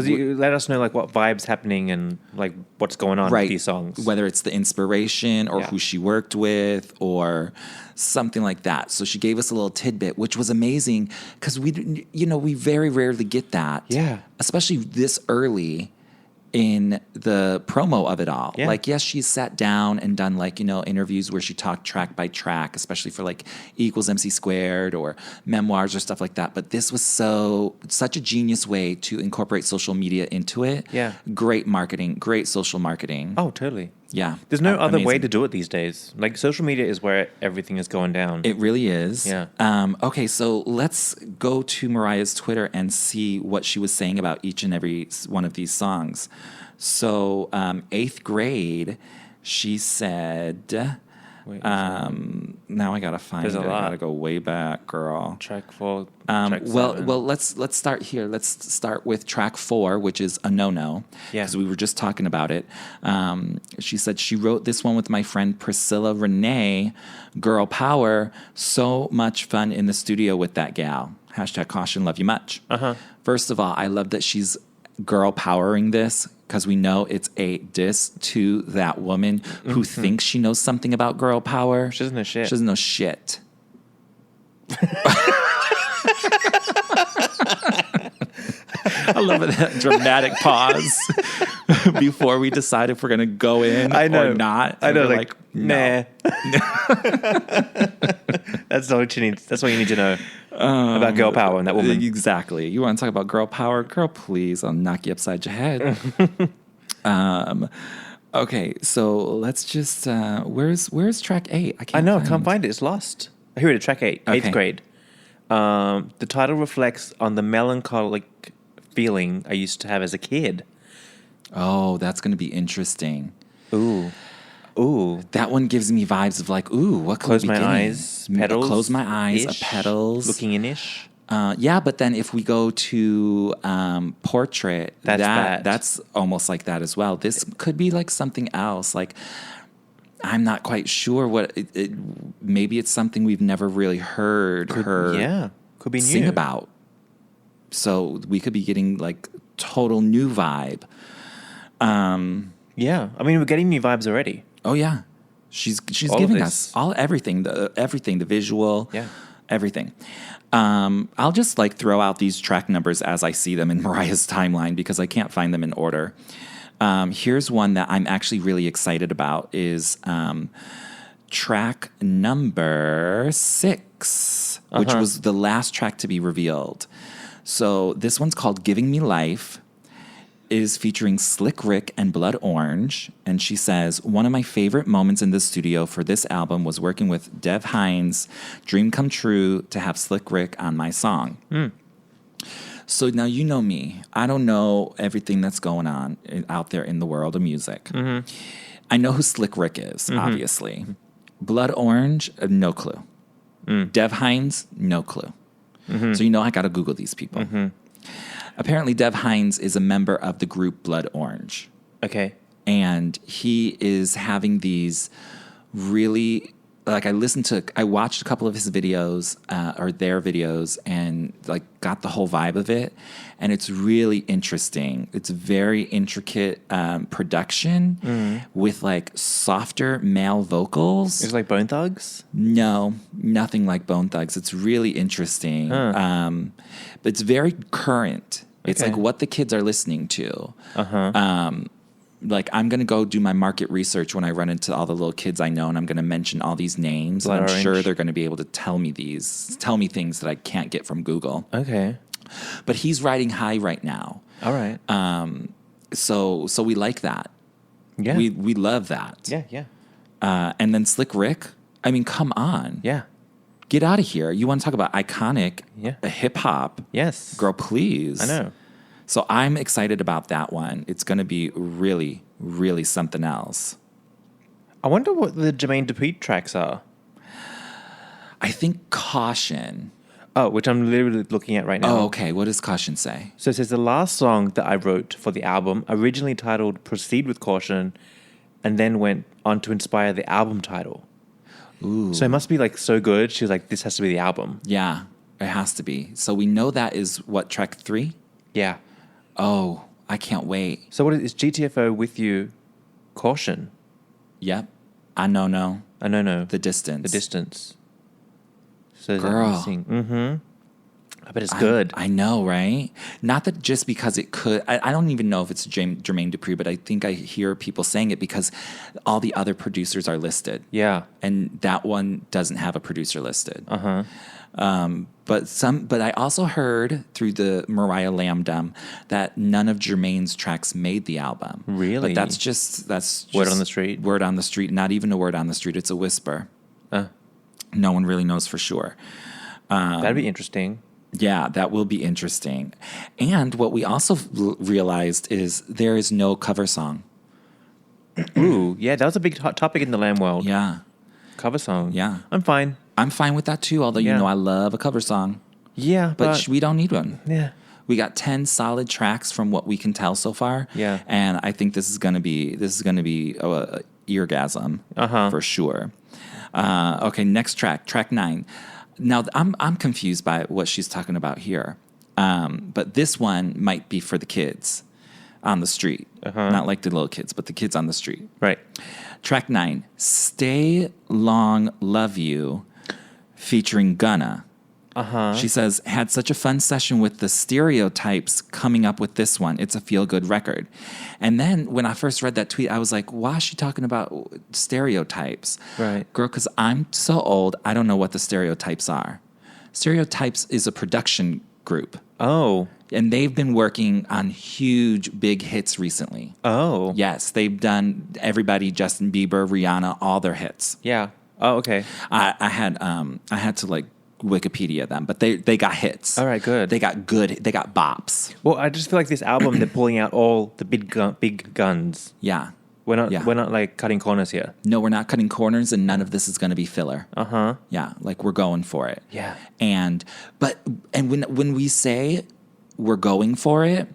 you let us know like what vibes happening and like what's going on with these songs. Whether it's the inspiration or who she worked with or something like that. So she gave us a little tidbit, which was amazing because we very rarely get that. Yeah. Especially this early in the promo of it all. Yeah. Like, yes, she's sat down and done interviews where she talked track by track, especially for like equals MC squared or memoirs or stuff like that. But this was such a genius way to incorporate social media into it. Yeah. Great marketing, great social marketing. Oh, totally. Yeah. There's no other way Amazing. to do it these days. Like social media is where everything is going down. It really is. Yeah. Okay, so let's go to Mariah's Twitter and see what she was saying about each and every one of these songs. So 8th grade, she said... Wait, now I gotta find There's it. a lot. I gotta go way back, girl. track 4. Track 7. Well, let's start here. Let's start with track 4, which is a no-no. Yeah. Because we were just talking about it. She said she wrote this one with my friend Priscilla Renee. Girl power. So much fun in the studio with that gal. # caution. Love you much. First of all, I love that she's girl powering this. Because we know it's a diss to that woman who thinks she knows something about girl power. She doesn't know shit. She doesn't know shit. I love that dramatic pause before we decide if we're going to go in or not. I know, we're like no. nah. That's all you need. That's what you need to know about girl power and that woman. Exactly. You want to talk about girl power? Girl, please. I'll knock you upside your head. Okay, so let's just... where's track 8? I can't find it. It's lost. Here it is, track 8, Okay. 8th grade. The title reflects on the melancholic feeling I used to have as a kid. Oh, that's going to be interesting. Ooh. That one gives me vibes of like, ooh, what could Close we be my getting? eyes, petals. Close my eyes, ish, petals. Looking in-ish. Yeah, but then if we go to portrait, that's almost like that as well. This could be like something else. Like, I'm not quite sure what maybe it's something we've never really heard her could be sing new. about. So we could be getting like total new vibe. Yeah, I mean, we're getting new vibes already. Oh yeah, she's All giving of us everything, the visual, Yeah. everything. I'll just like throw out these track numbers as I see them in Mariah's timeline because I can't find them in order. Here's one that I'm actually really excited about is track number 6, which was the last track to be revealed. So this one's called Giving Me Life. Is featuring Slick Rick and Blood Orange. And she says, one of my favorite moments in the studio for this album was working with Dev Hynes' dream come true to have Slick Rick on my song. So now you know me. I don't know everything that's going on out there in the world of music. I know who Slick Rick is, obviously. Blood Orange, no clue. Dev Hynes, no clue. So you know I got to Google these people. Apparently, Dev Hynes is a member of the group Blood Orange. Okay. And he is having these really, like I watched a couple of his videos, or their videos, and like got the whole vibe of it. And it's really interesting. It's very intricate production with like softer male vocals. It's like Bone Thugs? No, nothing like Bone Thugs. It's really interesting. But it's very current. It's like what the kids are listening to. Like I'm going to go do my market research when I run into all the little kids I know, and I'm going to mention all these names. Blood and I'm Orange. sure they're going to be able to tell me things that I can't get from Google. Okay. But he's riding high right now. All right. So we like that. Yeah. We love that. Yeah. And then Slick Rick, I mean, come on. Yeah. Get out of here. You want to talk about iconic hip hop? Yes. Girl, please. I know. So I'm excited about that one. It's going to be really, really something else. I wonder what the Jermaine Dupri tracks are. I think Caution. Oh, which I'm literally looking at right now. Oh, okay. What does Caution say? So it says the last song that I wrote for the album, originally titled Proceed with Caution, and then went on to inspire the album title. Ooh. So it must be like so good. She was like, this has to be the album. Yeah, it has to be. So we know that is what, track 3? Yeah. Oh, I can't wait. So what is GTFO with you? Caution. Yep. I know. No. The Distance. The Distance. So Girl. I bet it's good. I know, right? Not that just because it could. I don't even know if it's Jermaine Dupri, but I think I hear people saying it because all the other producers are listed. Yeah. And that one doesn't have a producer listed. But I also heard through the Mariah Lambdom that none of Jermaine's tracks made the album. Really? But that's just Word on the street? Word on the street. Not even a word on the street. It's a whisper. No one really knows for sure. That'd be interesting. Yeah, that will be interesting. And what we also realized is there is no cover song. Ooh, yeah, that was a big hot topic in the Lamb world. Yeah. Cover song. Yeah. I'm fine. I'm fine with that too, although you know I love a cover song. Yeah, But we don't need one. Yeah. We got 10 solid tracks from what we can tell so far. Yeah. And I think this is going to be a eargasm for sure. Okay, next track 9. Now I'm confused by what she's talking about here. But this one might be for the kids on the street. Not like the little kids, but the kids on the street. Right. Track 9, Stay Long Love You, featuring Gunna. She says, had such a fun session with the Stereotypes coming up with this one. It's a feel-good record. And then when I first read that tweet, I was like, why is she talking about Stereotypes? Right. Girl, because I'm so old, I don't know what the Stereotypes are. Stereotypes is a production group. Oh. And they've been working on huge, big hits recently. Oh. Yes, they've done everybody, Justin Bieber, Rihanna, all their hits. Yeah. Oh, okay. I had to like Wikipedia them, but they got hits. All right, good. They got bops. Well, I just feel like this album, they're pulling out all the big guns. Yeah. We're not Yeah. we're not like cutting corners here. No, we're not cutting corners, and none of this is going to be filler. Uh-huh. Yeah, like we're going for it. Yeah. And when we say we're going for it,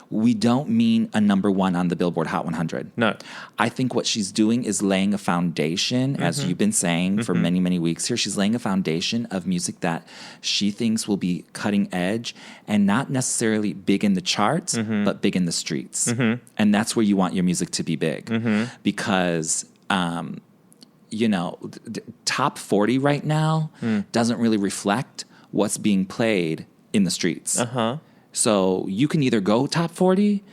we don't mean a number one on the Billboard Hot 100. No. I think what she's doing is laying a foundation, as you've been saying for many, many weeks here. She's laying a foundation of music that she thinks will be cutting edge and not necessarily big in the charts, but big in the streets. And that's where you want your music to be big because, top 40 right now doesn't really reflect what's being played in the streets. Uh-huh. So you can either go top 40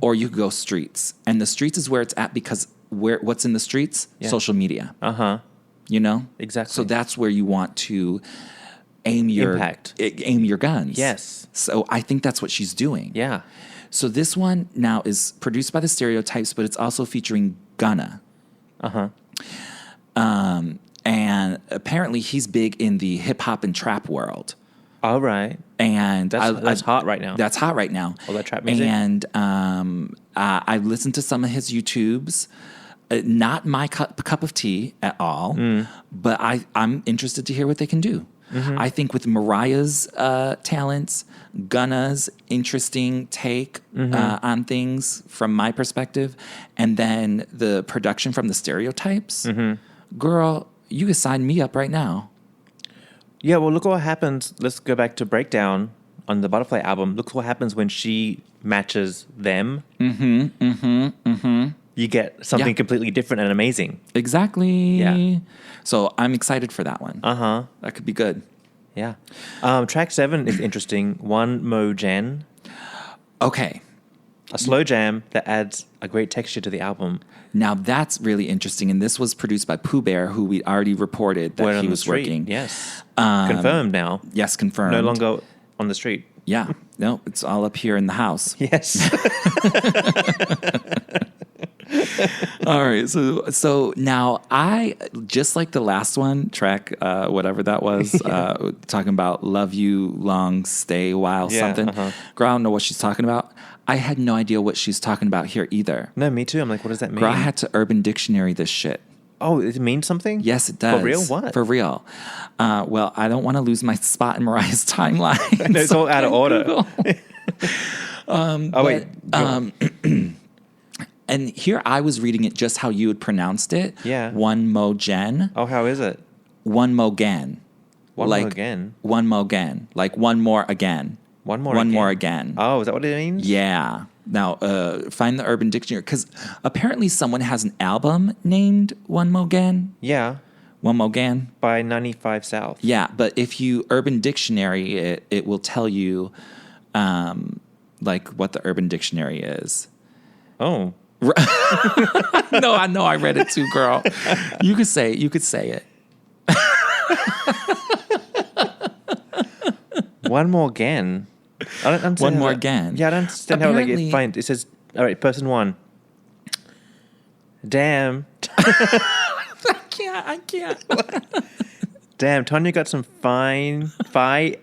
or you could go streets. And the streets is where it's at because what's in the streets? Yeah. Social media. Uh-huh. You know? Exactly. So that's where you want to aim your Impact. Aim your guns. Yes. So I think that's what she's doing. Yeah. So this one now is produced by the Stereotypes, but it's also featuring Gunna. Uh-huh. And apparently he's big in the hip hop and trap world. All right. And That's hot right now. That's hot right now. All that trap music? And I listened to some of his YouTubes. Not my cup of tea at all, but I'm interested to hear what they can do. I think with Mariah's talents, Gunna's interesting take on things from my perspective, and then the production from the Stereotypes, girl, you can sign me up right now. Yeah, well, look what happens. Let's go back to Breakdown on the Butterfly album. Look what happens when she matches them. You get something completely different and amazing. Exactly. Yeah. So I'm excited for that one. Uh-huh. That could be good. Yeah. Track 7 is interesting. One Mo Jen. Okay. A slow jam that adds a great texture to the album. Now that's really interesting, and this was produced by Pooh Bear, who we already reported that Word on he the was street. working. Yes. Confirmed now. Yes, confirmed. No longer on the street. Yeah. No, it's all up here in the house. Yes. All right. So now I, just like the last one, track, whatever that was, talking about love you long, stay while something. Girl, I don't know what she's talking about. I had no idea what she's talking about here either. No, me too. I'm like, what does that mean? Girl, I had to Urban Dictionary this shit. Oh, it means something? Yes, it does. For real? What? For real. Well, I don't want to lose my spot in Mariah's timeline. No, it's all out of order. And here I was reading it just how you had pronounced it. Yeah. One Mo Jen. Oh, how is it? One Mo Gan. One more again? One Mo Gan. Like one more again. One more One again? more again. Oh, is that what it means? Yeah. Now, find the Urban Dictionary. Because apparently someone has an album named One Mo Gan. Yeah. One Mo Gan. By 95 South. Yeah, but if you Urban Dictionary it will tell you like what the Urban Dictionary is. Oh. No, I know I read it too, girl. You could say it. One more again. I don't understand. One more again. Yeah, I don't understand how Apparently- it says, all right, person 1. Damn. I can't. Damn, Tanya got some fine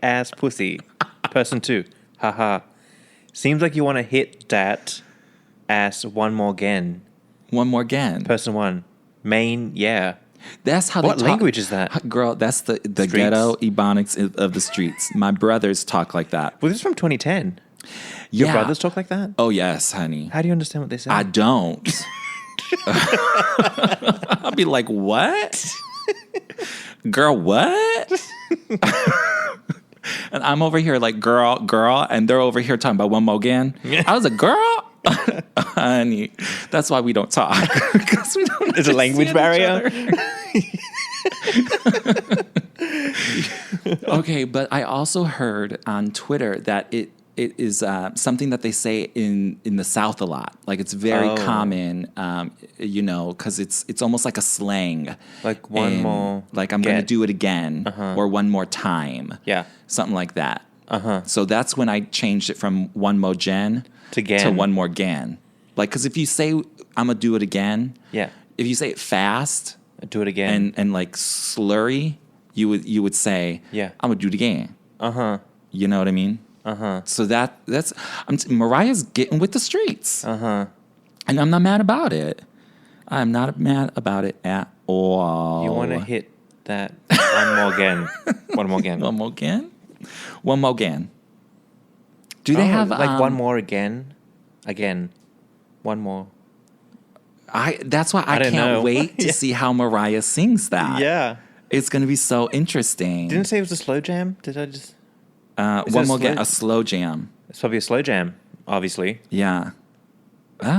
ass pussy. Person 2. Haha. Seems like you want to hit that ass one more again. One more again. Person 1. Main, yeah. That's how What they talk. language is that? Girl, that's the Streets. ghetto ebonics of the streets. My brothers talk like that. Well, this is from 2010. Your brothers talk like that? Oh, yes, honey. How do you understand what they say? I don't. I'll be like, what? Girl, what? And I'm over here like, girl, and they're over here talking about one more again. I was a girl? Honey, that's why we don't talk. Because we don't There's a language barrier. Okay, but I also heard on Twitter that it is something that they say in the South a lot. Like it's very common, because it's almost like a slang. Like one more. Like I'm going to do it again or one more time. Yeah. Something like that. So that's when I changed it from one mo Jen To Gan. to one more Gan. Like, because if you say I'm going to do it again, Yeah. if you say it fast Do it again. and like slurry, you would say, Yeah. I'm going to do it again. You know what I mean? So that's Mariah's getting with the streets. And I'm not mad about it. I'm not mad about it at all. You want to hit that one more again. One more again. One more again? One more again. Do they have... like one more again? Again. One more. That's why I don't can't know. wait to see how Mariah sings that. Yeah. It's going to be so interesting. Didn't say it was a slow jam? Did I just... One more again. A slow jam. It's probably a slow jam, obviously. Yeah.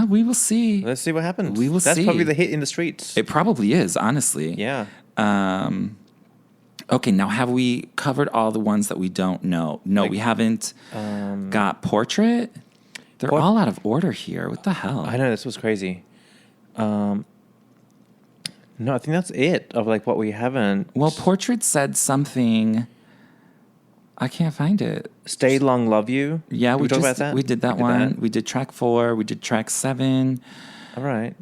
We will see. Let's see what happens. We will see. That's probably the hit in the streets. It probably is, honestly. Yeah. Okay, now have we covered all the ones that we don't know? No, we haven't got Portrait. They're all out of order here. What the hell? I know, this was crazy. No, I think that's it of like what we haven't. Well, Portrait said something. I can't find it. Stay Long Love You. Yeah, we talk about that. We did that one. We did track 4. We did track 7. All right.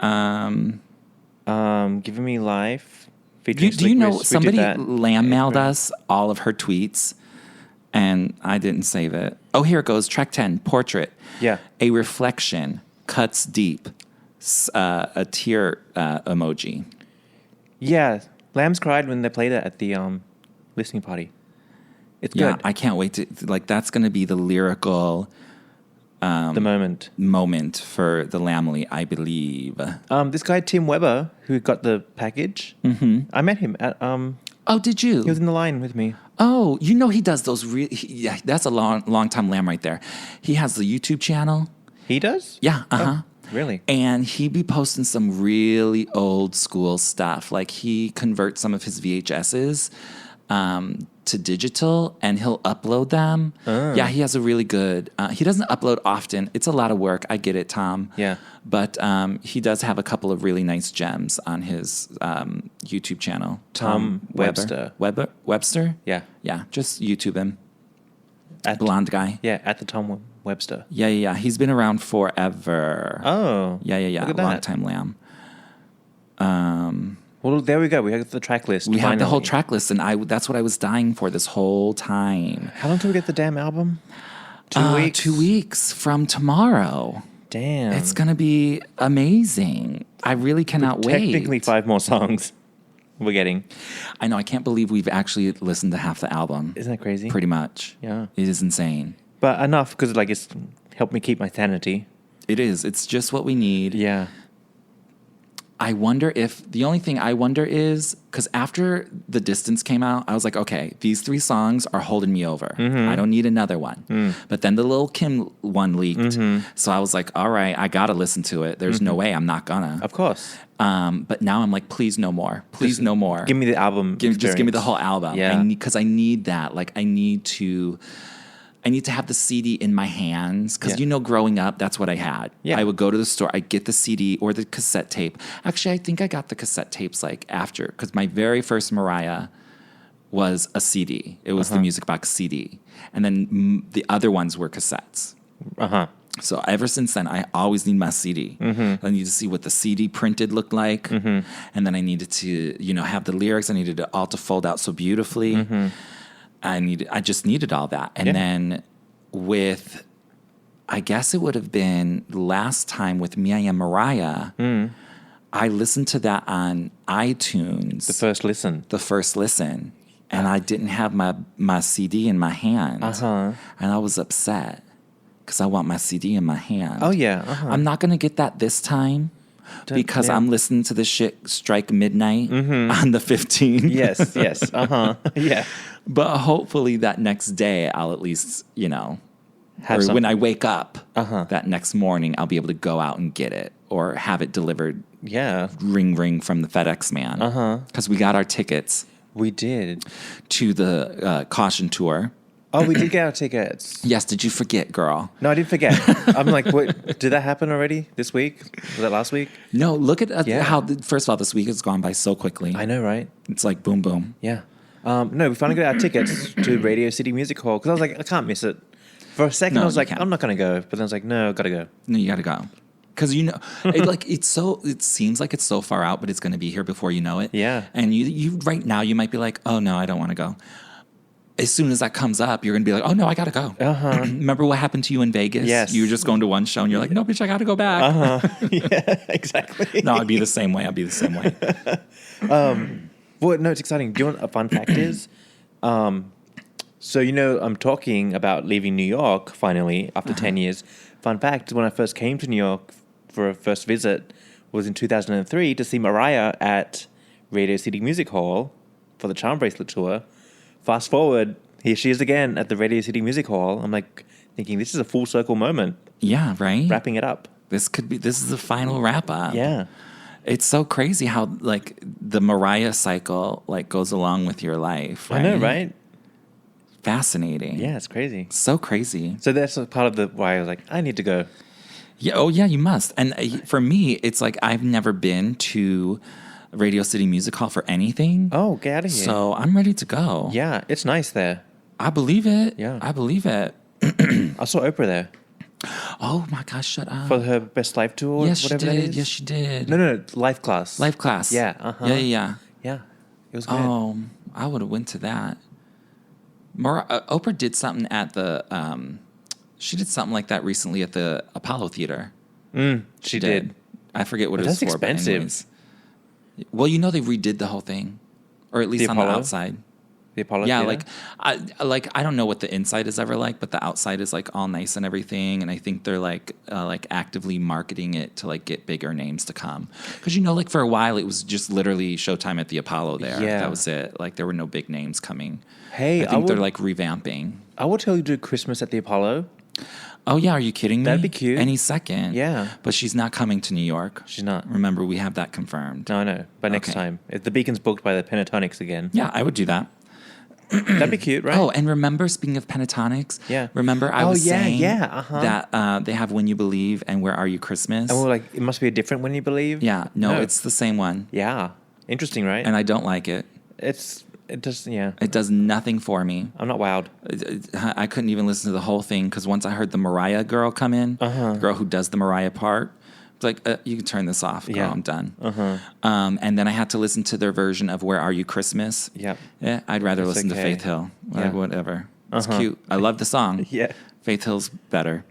Giving Me Life. Do you know somebody lamb mailed us all of her tweets, and I didn't save it. Oh, here it goes. Track 10, Portrait. Yeah. A reflection, cuts deep, a tear emoji. Yeah, lambs cried when they played it at the listening party. It's good. Yeah, I can't wait to that's going to be the lyrical the moment for the Lamley, I believe. This guy Tim Weber, who got the package, I met him at Oh, did you? he was in the line with me. Oh, you know he does those yeah, that's a long time lamb right there. He has the YouTube channel. He does? Yeah, Oh, really? And he be posting some really old school stuff. Like he converts some of his VHSs to digital, and he'll upload them. Yeah, he has a really good... he doesn't upload often. It's a lot of work. I get it, Tom. Yeah. But he does have a couple of really nice gems on his YouTube channel. Tom Webster. Webster? Yeah. Yeah, just YouTube him. At Blonde guy. Yeah, at the Tom Webster. Yeah. He's been around forever. Oh. Yeah. Look at that. Long time lamb. Well, there we go. We have the track list. We have the whole track list, and that's what I was dying for this whole time. How long till we get the damn album? 2 weeks? 2 weeks from tomorrow. Damn. It's going to be amazing. I really cannot wait. Technically 5 more songs we're getting. I know. I can't believe we've actually listened to half the album. Isn't that crazy? Pretty much. Yeah. It is insane. But enough, because like it's helped me keep my sanity. It is. It's just what we need. Yeah. I wonder if the only thing I wonder is because after The Distance came out, I was like, okay, these 3 songs are holding me over. I don't need another one. But then the Lil' Kim one leaked. So I was like, all right, I got to listen to it. There's no way I'm not gonna. Of course. But now I'm like, please no more. Please no more. Give me the album. Just give me the whole album. Yeah. Because I need that. Like I need to have the CD in my hands because, growing up, that's what I had. Yeah. I would go to the store, I'd get the CD or the cassette tape. Actually, I think I got the cassette tapes like after because my very first Mariah was a CD. It was the Music Box CD. And then the other ones were cassettes. So ever since then, I always need my CD. I need to see what the CD printed looked like. And then I needed to, have the lyrics. I needed it all to fold out so beautifully. I just needed all that. And then with, I guess it would have been last time with Me I Am Mariah, I listened to that on iTunes. The first listen. And I didn't have my CD in my hand. And I was upset because I want my CD in my hand. Oh, yeah. I'm not going to get that this time. Because I'm listening to this shit strike midnight on the 15th. Yes. Yeah. But hopefully that next day I'll at least, when I wake up that next morning, I'll be able to go out and get it or have it delivered. Yeah. Ring from the FedEx man. Because we got our tickets. We did. To the Caution Tour. Oh, we did get our tickets. Yes, did you forget, girl? No, I didn't forget. I'm like, wait, did that happen already this week? Was that last week? No, look at how, first of all, this week has gone by so quickly. I know, right? It's like boom, boom. Yeah. No, we finally got our tickets to Radio City Music Hall because I was like, I can't miss it. For a second, I was like, I'm not going to go. But then I was like, no, got to go. No, you got to go. Because it seems like it's so far out, but it's going to be here before you know it. Yeah. And you right now, you might be like, oh, no, I don't want to go. as soon as that comes up, you're going to be like, oh, no, I got to go. Remember what happened to you in Vegas? Yes. You were just going to one show and you're like, no, bitch, I got to go back. Yeah, exactly. No, I'd be the same way. Well, no, it's exciting. Do you know what a fun fact is? So, I'm talking about leaving New York finally after 10 years. Fun fact, when I first came to New York for a first visit was in 2003 to see Mariah at Radio City Music Hall for the Charm Bracelet Tour. Fast forward, here she is again at the Radio City Music Hall. I'm like thinking this is a full circle moment. Yeah, right? Wrapping it up. This is the final wrap up. Yeah. It's so crazy how like the Mariah cycle like goes along with your life. Right? I know, right? Fascinating. Yeah, it's crazy. So crazy. So that's a part of why I was like, I need to go. Yeah. Oh, yeah, you must. And for me, it's like I've never been to Radio City Music Hall for anything. Oh, get out of here. So I'm ready to go. Yeah, it's nice there. I believe it. Yeah. I believe it. I saw Oprah there. Oh, my gosh, shut up. For her Best Life Tour? Yes, she whatever that did. is. Yes, she did. No, Life Class. Life Class. Yeah, uh-huh. Yeah. Yeah, it was good. Oh, I would have went to that. Oprah did something at the, she did something like that recently at the Apollo Theater. She did. I forget what But it was that's for. But expensive. anyways. Well, they redid the whole thing, or at least The on Apollo? the outside. The Apollo Yeah, Theater? I don't know what the inside is ever like, but the outside is like all nice and everything. And I think they're like actively marketing it to like get bigger names to come. Because like for a while it was just literally Showtime at the Apollo there. Yeah. That was it. Like there were no big names coming. Hey, I think they're like revamping. I will tell you to do Christmas at the Apollo. Oh yeah, are you kidding me? That'd be cute. Any second. Yeah. But she's not coming to New York. She's not. Remember, we have that confirmed. No, I know. But next Okay. time. If the Beacon's booked by the Pentatonics again. Yeah, I would do that. That'd be cute, right? Oh, and remember, speaking of Pentatonics, Yeah. remember I was saying uh-huh. that they have When You Believe and Where Are You Christmas? And we're like, it must be a different When You Believe? Yeah, no, it's the same one. Yeah. Interesting, right? And I don't like it. It does, yeah. It does nothing for me. I'm not wowed. I couldn't even listen to the whole thing because once I heard the Mariah girl come in, the girl who does the Mariah part, it's like, you can turn this off. Girl, Yeah. I'm done. And then I had to listen to their version of Where Are You Christmas? Yep. Yeah, I'd rather It's listen to okay. Faith Hill. Yeah. Whatever. It's cute. I love the song. Yeah. Faith Hill's better.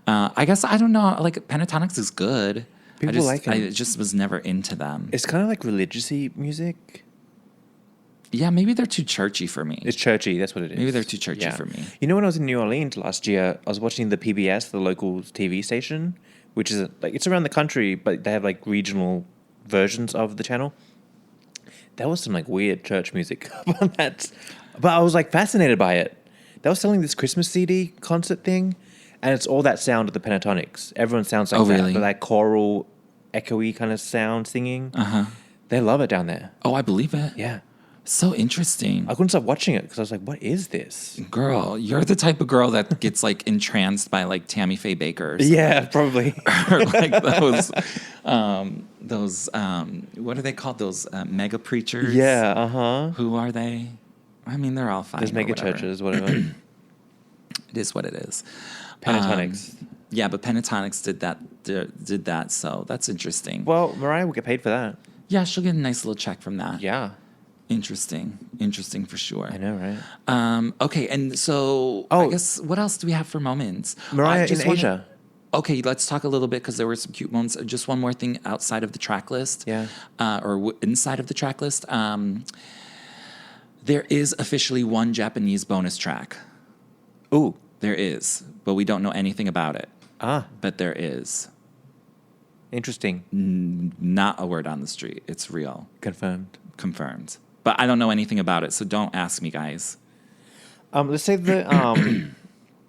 I guess, I don't know, like Pentatonics is good. People like 'em. I just was never into them. It's kind of like religious-y music. Yeah, maybe they're too churchy for me. It's churchy, that's what it is. Maybe they're too churchy for me. You know, when I was in New Orleans last year, I was watching the PBS, the local TV station, which is like, it's around the country, but they have like regional versions of the channel. There was some like weird church music on that, but I was like fascinated by it. They were selling this Christmas CD concert thing, and it's all that sound of the Pentatonics. Everyone sounds like Oh, that, really? but like choral, echoey kind of sound singing. They love it down there. Oh, I believe it. Yeah. So interesting. I couldn't stop watching it because I was like, what is this? Girl, you're the type of girl that gets like entranced by like Tammy Faye Baker. Yeah, probably. Or like those what are they called? Those mega preachers? Yeah, uh-huh. Who are they? I mean, they're all fine. There's or mega whatever. churches, whatever. It is what it is. Pentatonics. Yeah, but Pentatonics did that, so that's interesting. Well, Mariah will get paid for that. Yeah, she'll get a nice little check from that. Yeah. Interesting for sure. I know, right? Okay, and so I guess what else do we have for moments? Mariah I just in Asia. Okay, let's talk a little bit because there were some cute moments. Just one more thing outside of the track list, Yeah. or inside of the track list. There is officially one Japanese bonus track. Ooh. There is, but we don't know anything about it. Ah, But there is. interesting. Not a word on the street. It's real. Confirmed. But I don't know anything about it, so don't ask me, guys. Let's save the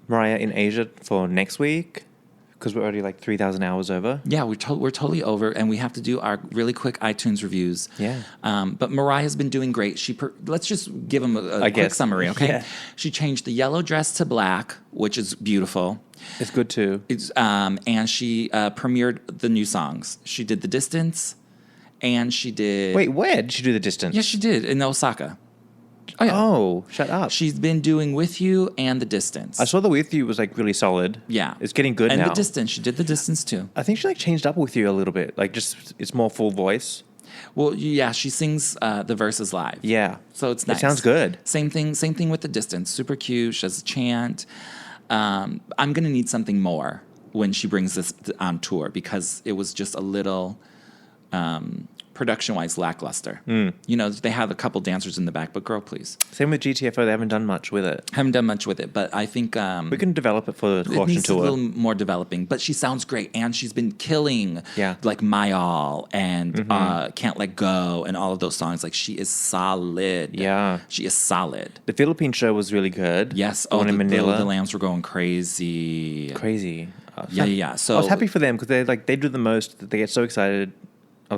Mariah in Asia for next week because we're already like 3,000 hours over. Yeah, we're totally over, and we have to do our really quick iTunes reviews. Yeah. But Mariah's been doing great. Let's just give them a quick summary, okay? Yeah. She changed the yellow dress to black, which is beautiful. It's good too. And she premiered the new songs. She did The Distance, and she did... Wait, where did she do the distance? Yes, she did, in Osaka. Oh, yeah. Oh, shut up. She's been doing With You and The Distance. I saw the With You was like really solid. Yeah. It's getting good and now. The Distance. She did The Distance, too. I think she like changed up With You a little bit. Like just, it's more full voice. Well, yeah, she sings the verses live. Yeah. So it's nice. It sounds good. Same thing with the distance. Super cute. She has a chant. I'm going to need something more when she brings this on tour because it was just a little production-wise lackluster. You know, they have a couple dancers in the back, but girl, please. Same with GTFO. They haven't done much with it. But I think... we can develop it for the it caution needs tour. a little more developing, but she sounds great, and she's been killing like My All and Can't Let Go and all of those songs. Like, she is solid. Yeah. She is solid. The Philippine show was really good. Yes. The one in Manila. The lambs were going crazy. Crazy. Yeah. So I was happy for them because they do the most. They get so excited. I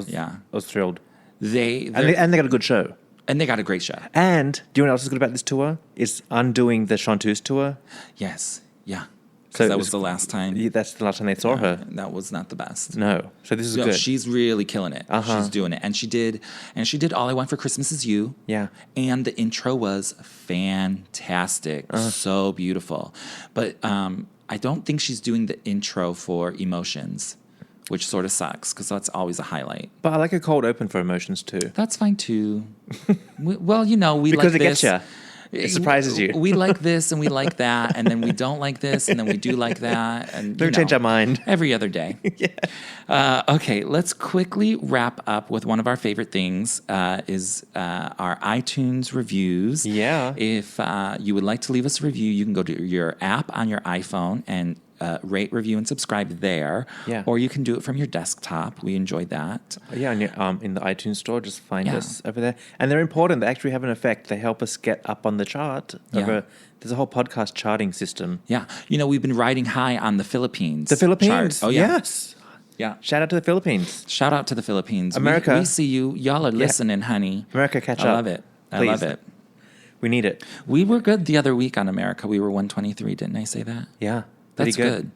was thrilled. And they got a good show. And they got a great show. And do you know what else is good about this tour? It's undoing the Chanteuse tour. Yes. Yeah. So that was the last time. Yeah, that's the last time they saw her. That was not the best. No. So this is good. She's really killing it. She's doing it. And she did All I Want for Christmas Is You. Yeah. And the intro was fantastic. So beautiful. But I don't think she's doing the intro for Emotions, which sort of sucks because that's always a highlight. But I like a cold open for Emotions too. That's fine too. Well, you know, we because like it this. gets you. It surprises you. We like this and we like that, and then we don't like this, and then we do like that. And Don't change our mind. Every other day. Okay, let's quickly wrap up with one of our favorite things is our iTunes reviews. Yeah. If you would like to leave us a review, you can go to your app on your iPhone and rate, review, and subscribe there. Yeah. Or you can do it from your desktop. We enjoyed that. Yeah, and in the iTunes store, just find us over there. And they're important. They actually have an effect. They help us get up on the chart. There's a whole podcast charting system. Yeah. You know, we've been riding high on the Philippines. The Philippines. Chart. Oh, yeah. Yes. Yeah. Shout out to the Philippines. Shout out to the Philippines. America. We see you. Y'all are listening, honey. America, catch up. I love it. Please. I love it. We need it. We were good the other week on America. We were 123. Didn't I say that? Yeah. That's good.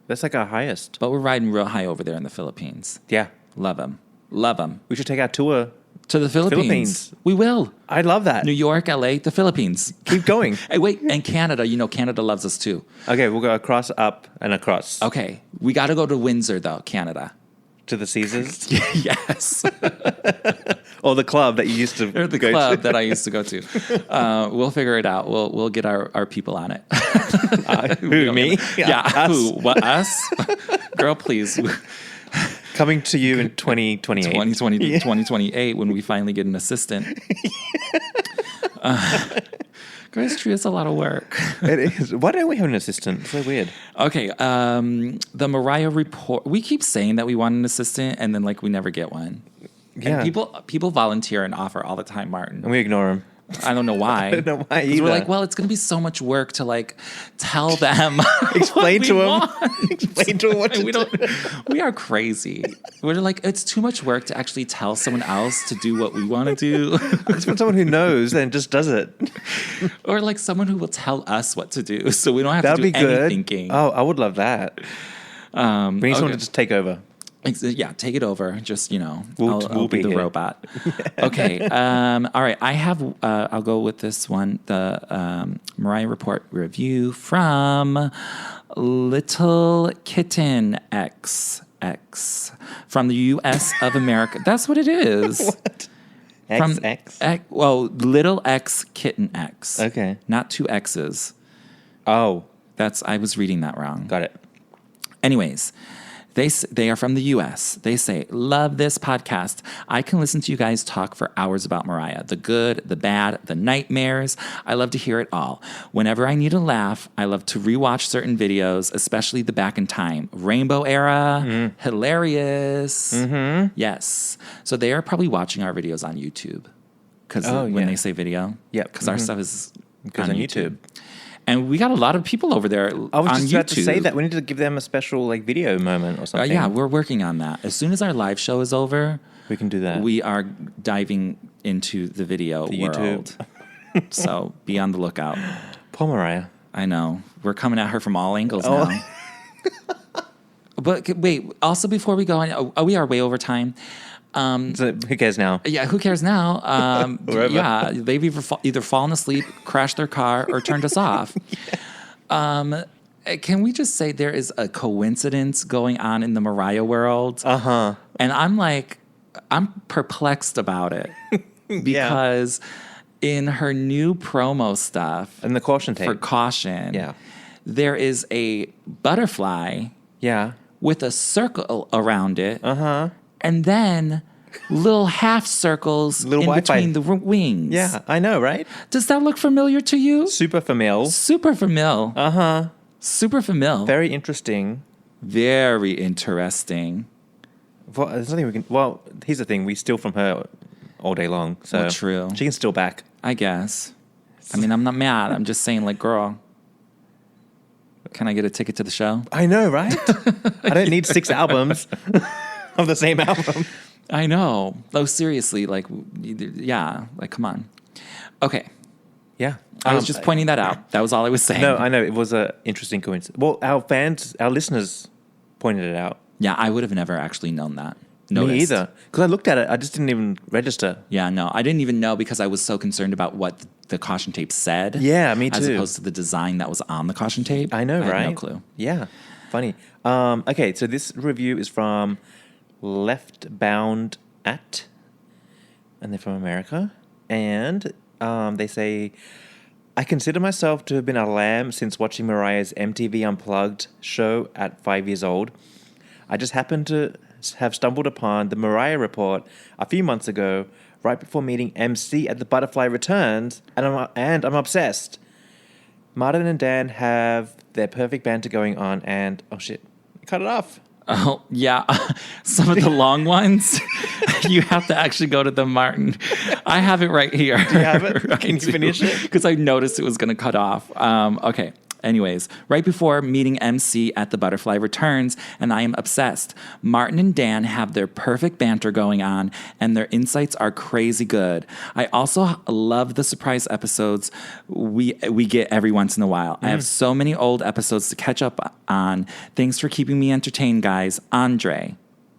That's like our highest. But we're riding real high over there in the Philippines. Yeah. Love them. Love them. We should take our tour to the Philippines. We will. I love that. New York, LA, the Philippines. Keep going. Hey, wait. And Canada. You know, Canada loves us too. Okay, we'll go across, up, and across. Okay. We got to go to Windsor, though, Canada. To the Caesars? Yes. Or the club that you used to or the go club to. that I used to go to. We'll figure it out. We'll get our people on it. Who, me? Yeah. Us? Who? What, us? Girl, please. Coming to you in 2028. 2028 when we finally get an assistant. Grace Tree is a lot of work. It is. Why don't we have an assistant? It's so weird. Okay. The Mariah Report. We keep saying that we want an assistant, and then like we never get one. Yeah. And people volunteer and offer all the time, Martin. And we ignore them. I don't know why. I don't know why 'Cause either. we're like, well, it's going to be so much work to like tell them. Explain what to we them. want. Explain to them what to we don't. We are crazy. We're like, it's too much work to actually tell someone else to do what we want to do. It's from someone who knows and just does it. Or like someone who will tell us what to do, so we don't have That'd to do be any good. thinking. Oh, I would love that. We need someone to just take over. Yeah, take it over. Just, you know, We'll I'll be be the here. robot. Okay. All right. I have, I'll go with this one. The Mariah Report review from Little Kitten XX from the U.S. of America. That's what it is. What? From XX? Well, Little X Kitten X. Okay. Not two X's. Oh, I was reading that wrong. got it. Anyways, they are from the U.S. They say, love this podcast. I can listen to you guys talk for hours about Mariah. The good, the bad, the nightmares. I love to hear it all. Whenever I need a laugh, I love to rewatch certain videos, especially the back in time. Rainbow era, hilarious. Mm-hmm. Yes. So they are probably watching our videos on YouTube. Because when they say video. Yeah. Because our stuff is Because on YouTube. And we got a lot of people over there I was on just YouTube. about to say that. We need to give them a special like video moment or something. Yeah, we're working on that. As soon as our live show is over, we can do that. We are diving into the video world. So be on the lookout. Poor Mariah. I know. We're coming at her from all angles now. But wait, also before we go on, we are way over time. So who cares now? Yeah, who cares now? Yeah, they've either fallen asleep, crashed their car, or turned us off. Can we just say there is a coincidence going on in the Mariah world? Uh-huh. And I'm like, I'm perplexed about it because in her new promo stuff And the caution tape. for Caution, Yeah. there is a butterfly Yeah. with a circle around it. Uh-huh. And then little half circles Little in Wi-Fi. between the wings. Yeah, I know, right? Does that look familiar to you? Super familiar. Super familiar. Uh-huh. Super familiar. Very interesting. Very interesting. Well, there's nothing we can... Well, here's the thing. We steal from her all day long. So Well, true. She can steal back. I guess. I mean, I'm not mad. I'm just saying, like, girl, can I get a ticket to the show? I know, right? I don't need 6 albums of the same album. I know. Oh, seriously. Like, yeah. Like, come on. Okay. Yeah. I was just pointing that out. That was all I was saying. No, I know. It was an interesting coincidence. Well, our listeners pointed it out. Yeah, I would have never actually known that. Noticed. Me either. Because I looked at it. I just didn't even register. Yeah, no. I didn't even know because I was so concerned about what the caution tape said. Yeah, me too. As opposed to the design that was on the caution tape. I know, I right? had no clue. Yeah. Funny. Okay, so this review is from Leftbound At, and they're from America. And they say, I consider myself to have been a lamb since watching Mariah's MTV Unplugged show at 5 years old. I just happened to have stumbled upon the Mariah Report a few months ago, right before meeting MC at the Butterfly Returns, and I'm obsessed. Martin and Dan have their perfect banter going on, and oh shit, cut it off. Oh, yeah. Some of the long ones, you have to actually go to the Martin. I have it right here. Do you have it? Can you finish it? Because I noticed it was going to cut off. Okay. Anyways, right before meeting MC at the Butterfly Returns, and I am obsessed. Martin and Dan have their perfect banter going on, and their insights are crazy good. I also love the surprise episodes we get every once in a while. I have so many old episodes to catch up on. Thanks for keeping me entertained, guys. Andre.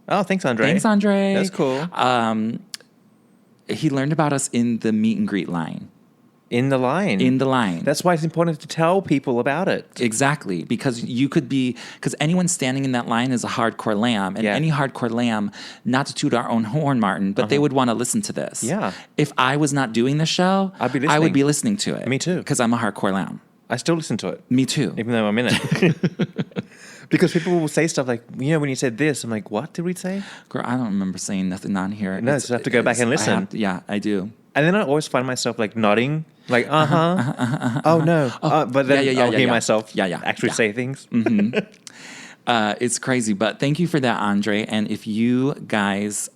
Oh, thanks, Andre. Thanks, Andre. That's cool. He learned about us in the meet and greet line. In the line. In the line. That's why it's important to tell people about it. Exactly, because because anyone standing in that line is a hardcore lamb, and any hardcore lamb, not to toot our own horn, Martin, but they would want to listen to this. Yeah. If I was not doing the show, I'd be I would listening. be listening to it. Me too. Because I'm a hardcore lamb. I still listen to it. Me too. Even though I'm in it. Because people will say stuff like, when you said this, I'm like, what did we say? Girl, I don't remember saying nothing on here. No, so I have to go back and listen. Yeah, I do. And then I always find myself like nodding, like, oh no. But then I'll hear myself actually say things. It's crazy, but thank you for that, Andre. And if you guys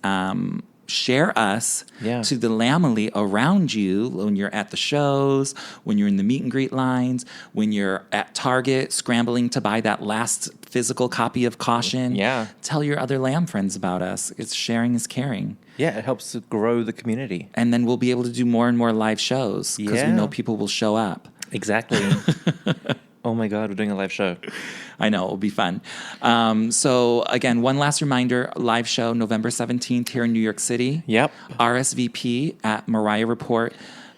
share us to the Lamely around you when you're at the shows, when you're in the meet and greet lines, when you're at Target scrambling to buy that last physical copy of Caution. Yeah. Tell your other lamb friends about us. It's sharing is caring. Yeah, it helps to grow the community. And then we'll be able to do more and more live shows because we Yeah. know people will show up. Exactly. Oh my God, we're doing a live show. I know, it'll be fun. So again, one last reminder, live show November 17th here in New York City. Yep. RSVP at mariahreport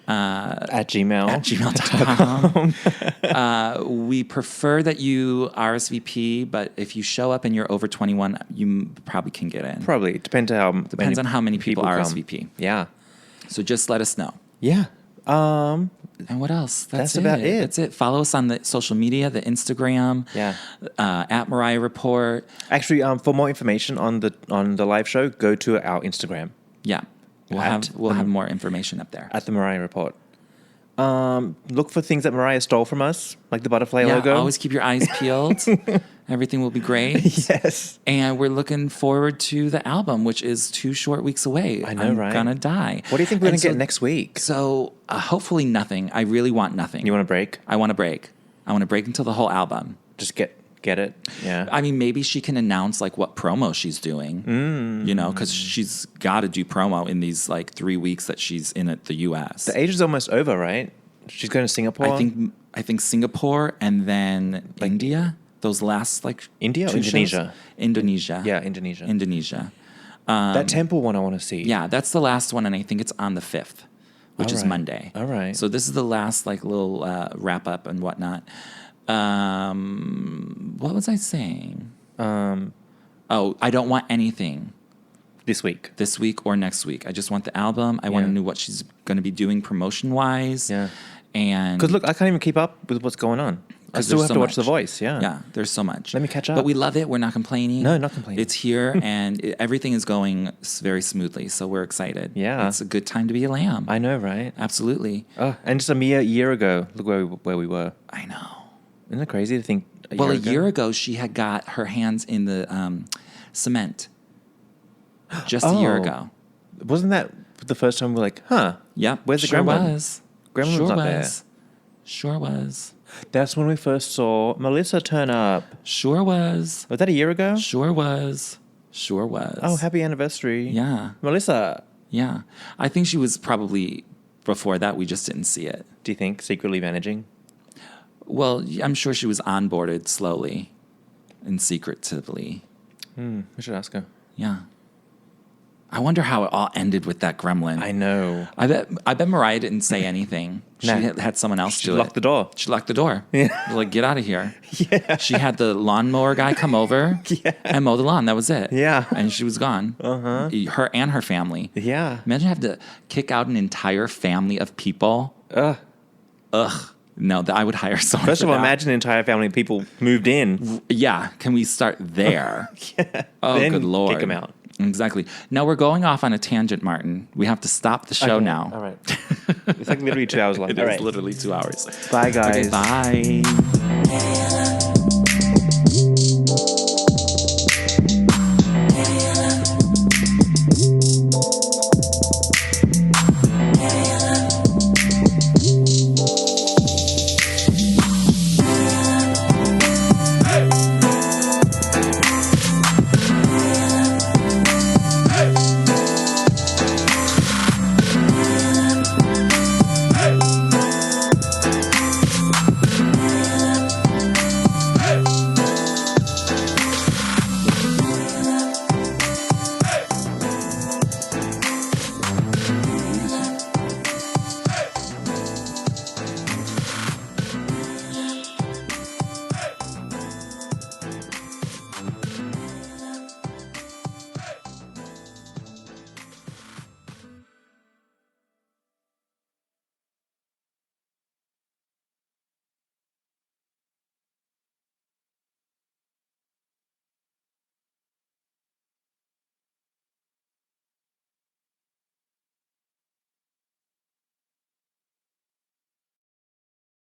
At Gmail. at gmail.com. We prefer that you RSVP, but if you show up and you're over 21, you probably can get in. Probably. Depends on how many people come. RSVP. Yeah. So just let us know. Yeah. And what else? That's about it. That's it. Follow us on the social media, the Instagram, at Mariah Report. Actually, for more information on the live show, go to our Instagram. Yeah, we'll have more information up there. At the Mariah Report. Look for things that Mariah stole from us, like the butterfly logo. Always keep your eyes peeled. Everything will be great. Yes. And we're looking forward to the album, which is 2 short weeks away. I know, I'm right? gonna die. What do you think we're going to get next week? So hopefully nothing. I really want nothing. You want a break? I want a break. I want to break until the whole album. Just get it. Yeah. I mean, maybe she can announce like what promo she's doing, because she's got to do promo in these like 3 weeks that she's in at the U.S. The age is almost over, right? She's going to Singapore. I think Singapore and then India. Those last like India or 2 Indonesia? shows. Indonesia. Yeah, Indonesia. Indonesia. That temple one I want to see. Yeah, that's the last one, and I think it's on the 5th, which is right. Monday. All right. So this is the last like little wrap up and whatnot. What was I saying? I don't want anything. this week. This week or next week. I just want the album. I want to know what she's going to be doing promotion-wise. Yeah. And Because, look, I can't even keep up with what's going on. I still have to watch The Voice, yeah. Yeah, there's so much. Let me catch up. But we love it. We're not complaining. No, not complaining. It's here, and everything is going very smoothly, so we're excited. Yeah. It's a good time to be a lamb. I know, right? Absolutely. Oh, and just a mere year ago, look where we were. I know. Isn't it crazy to think A year ago, she had got her hands in the cement. Just a year ago. Wasn't that the first time we were like, huh? Yep. Where's the sure gremlin? Was. Gremlin sure was up was. there. Sure was. That's when we first saw Melissa turn up. Sure was. Was that a year ago? Sure was. Sure was. Oh, happy anniversary. Yeah. Melissa. Yeah. I think she was probably before that. We just didn't see it. Do you think secretly managing? Well, I'm sure she was onboarded slowly and secretively. We should ask her. Yeah. I wonder how it all ended with that gremlin. I know. I bet Mariah didn't say anything. She had someone else do it. She locked the door. She locked the door. Yeah. Like, get out of here. Yeah. She had the lawnmower guy come over and mow the lawn. That was it. Yeah. And she was gone. Uh-huh. Her and her family. Yeah. Imagine having to kick out an entire family of people. Ugh. No, I would hire someone. First of all, that. imagine an entire family of people moved in. Yeah. Can we start there? Yeah. Oh, Then good Lord. kick them out. Exactly. Now we're going off on a tangent, Martin. We have to stop the show now. All right. It's like literally 2 hours long. It All is right. literally 2 hours. Bye, guys. Okay, bye.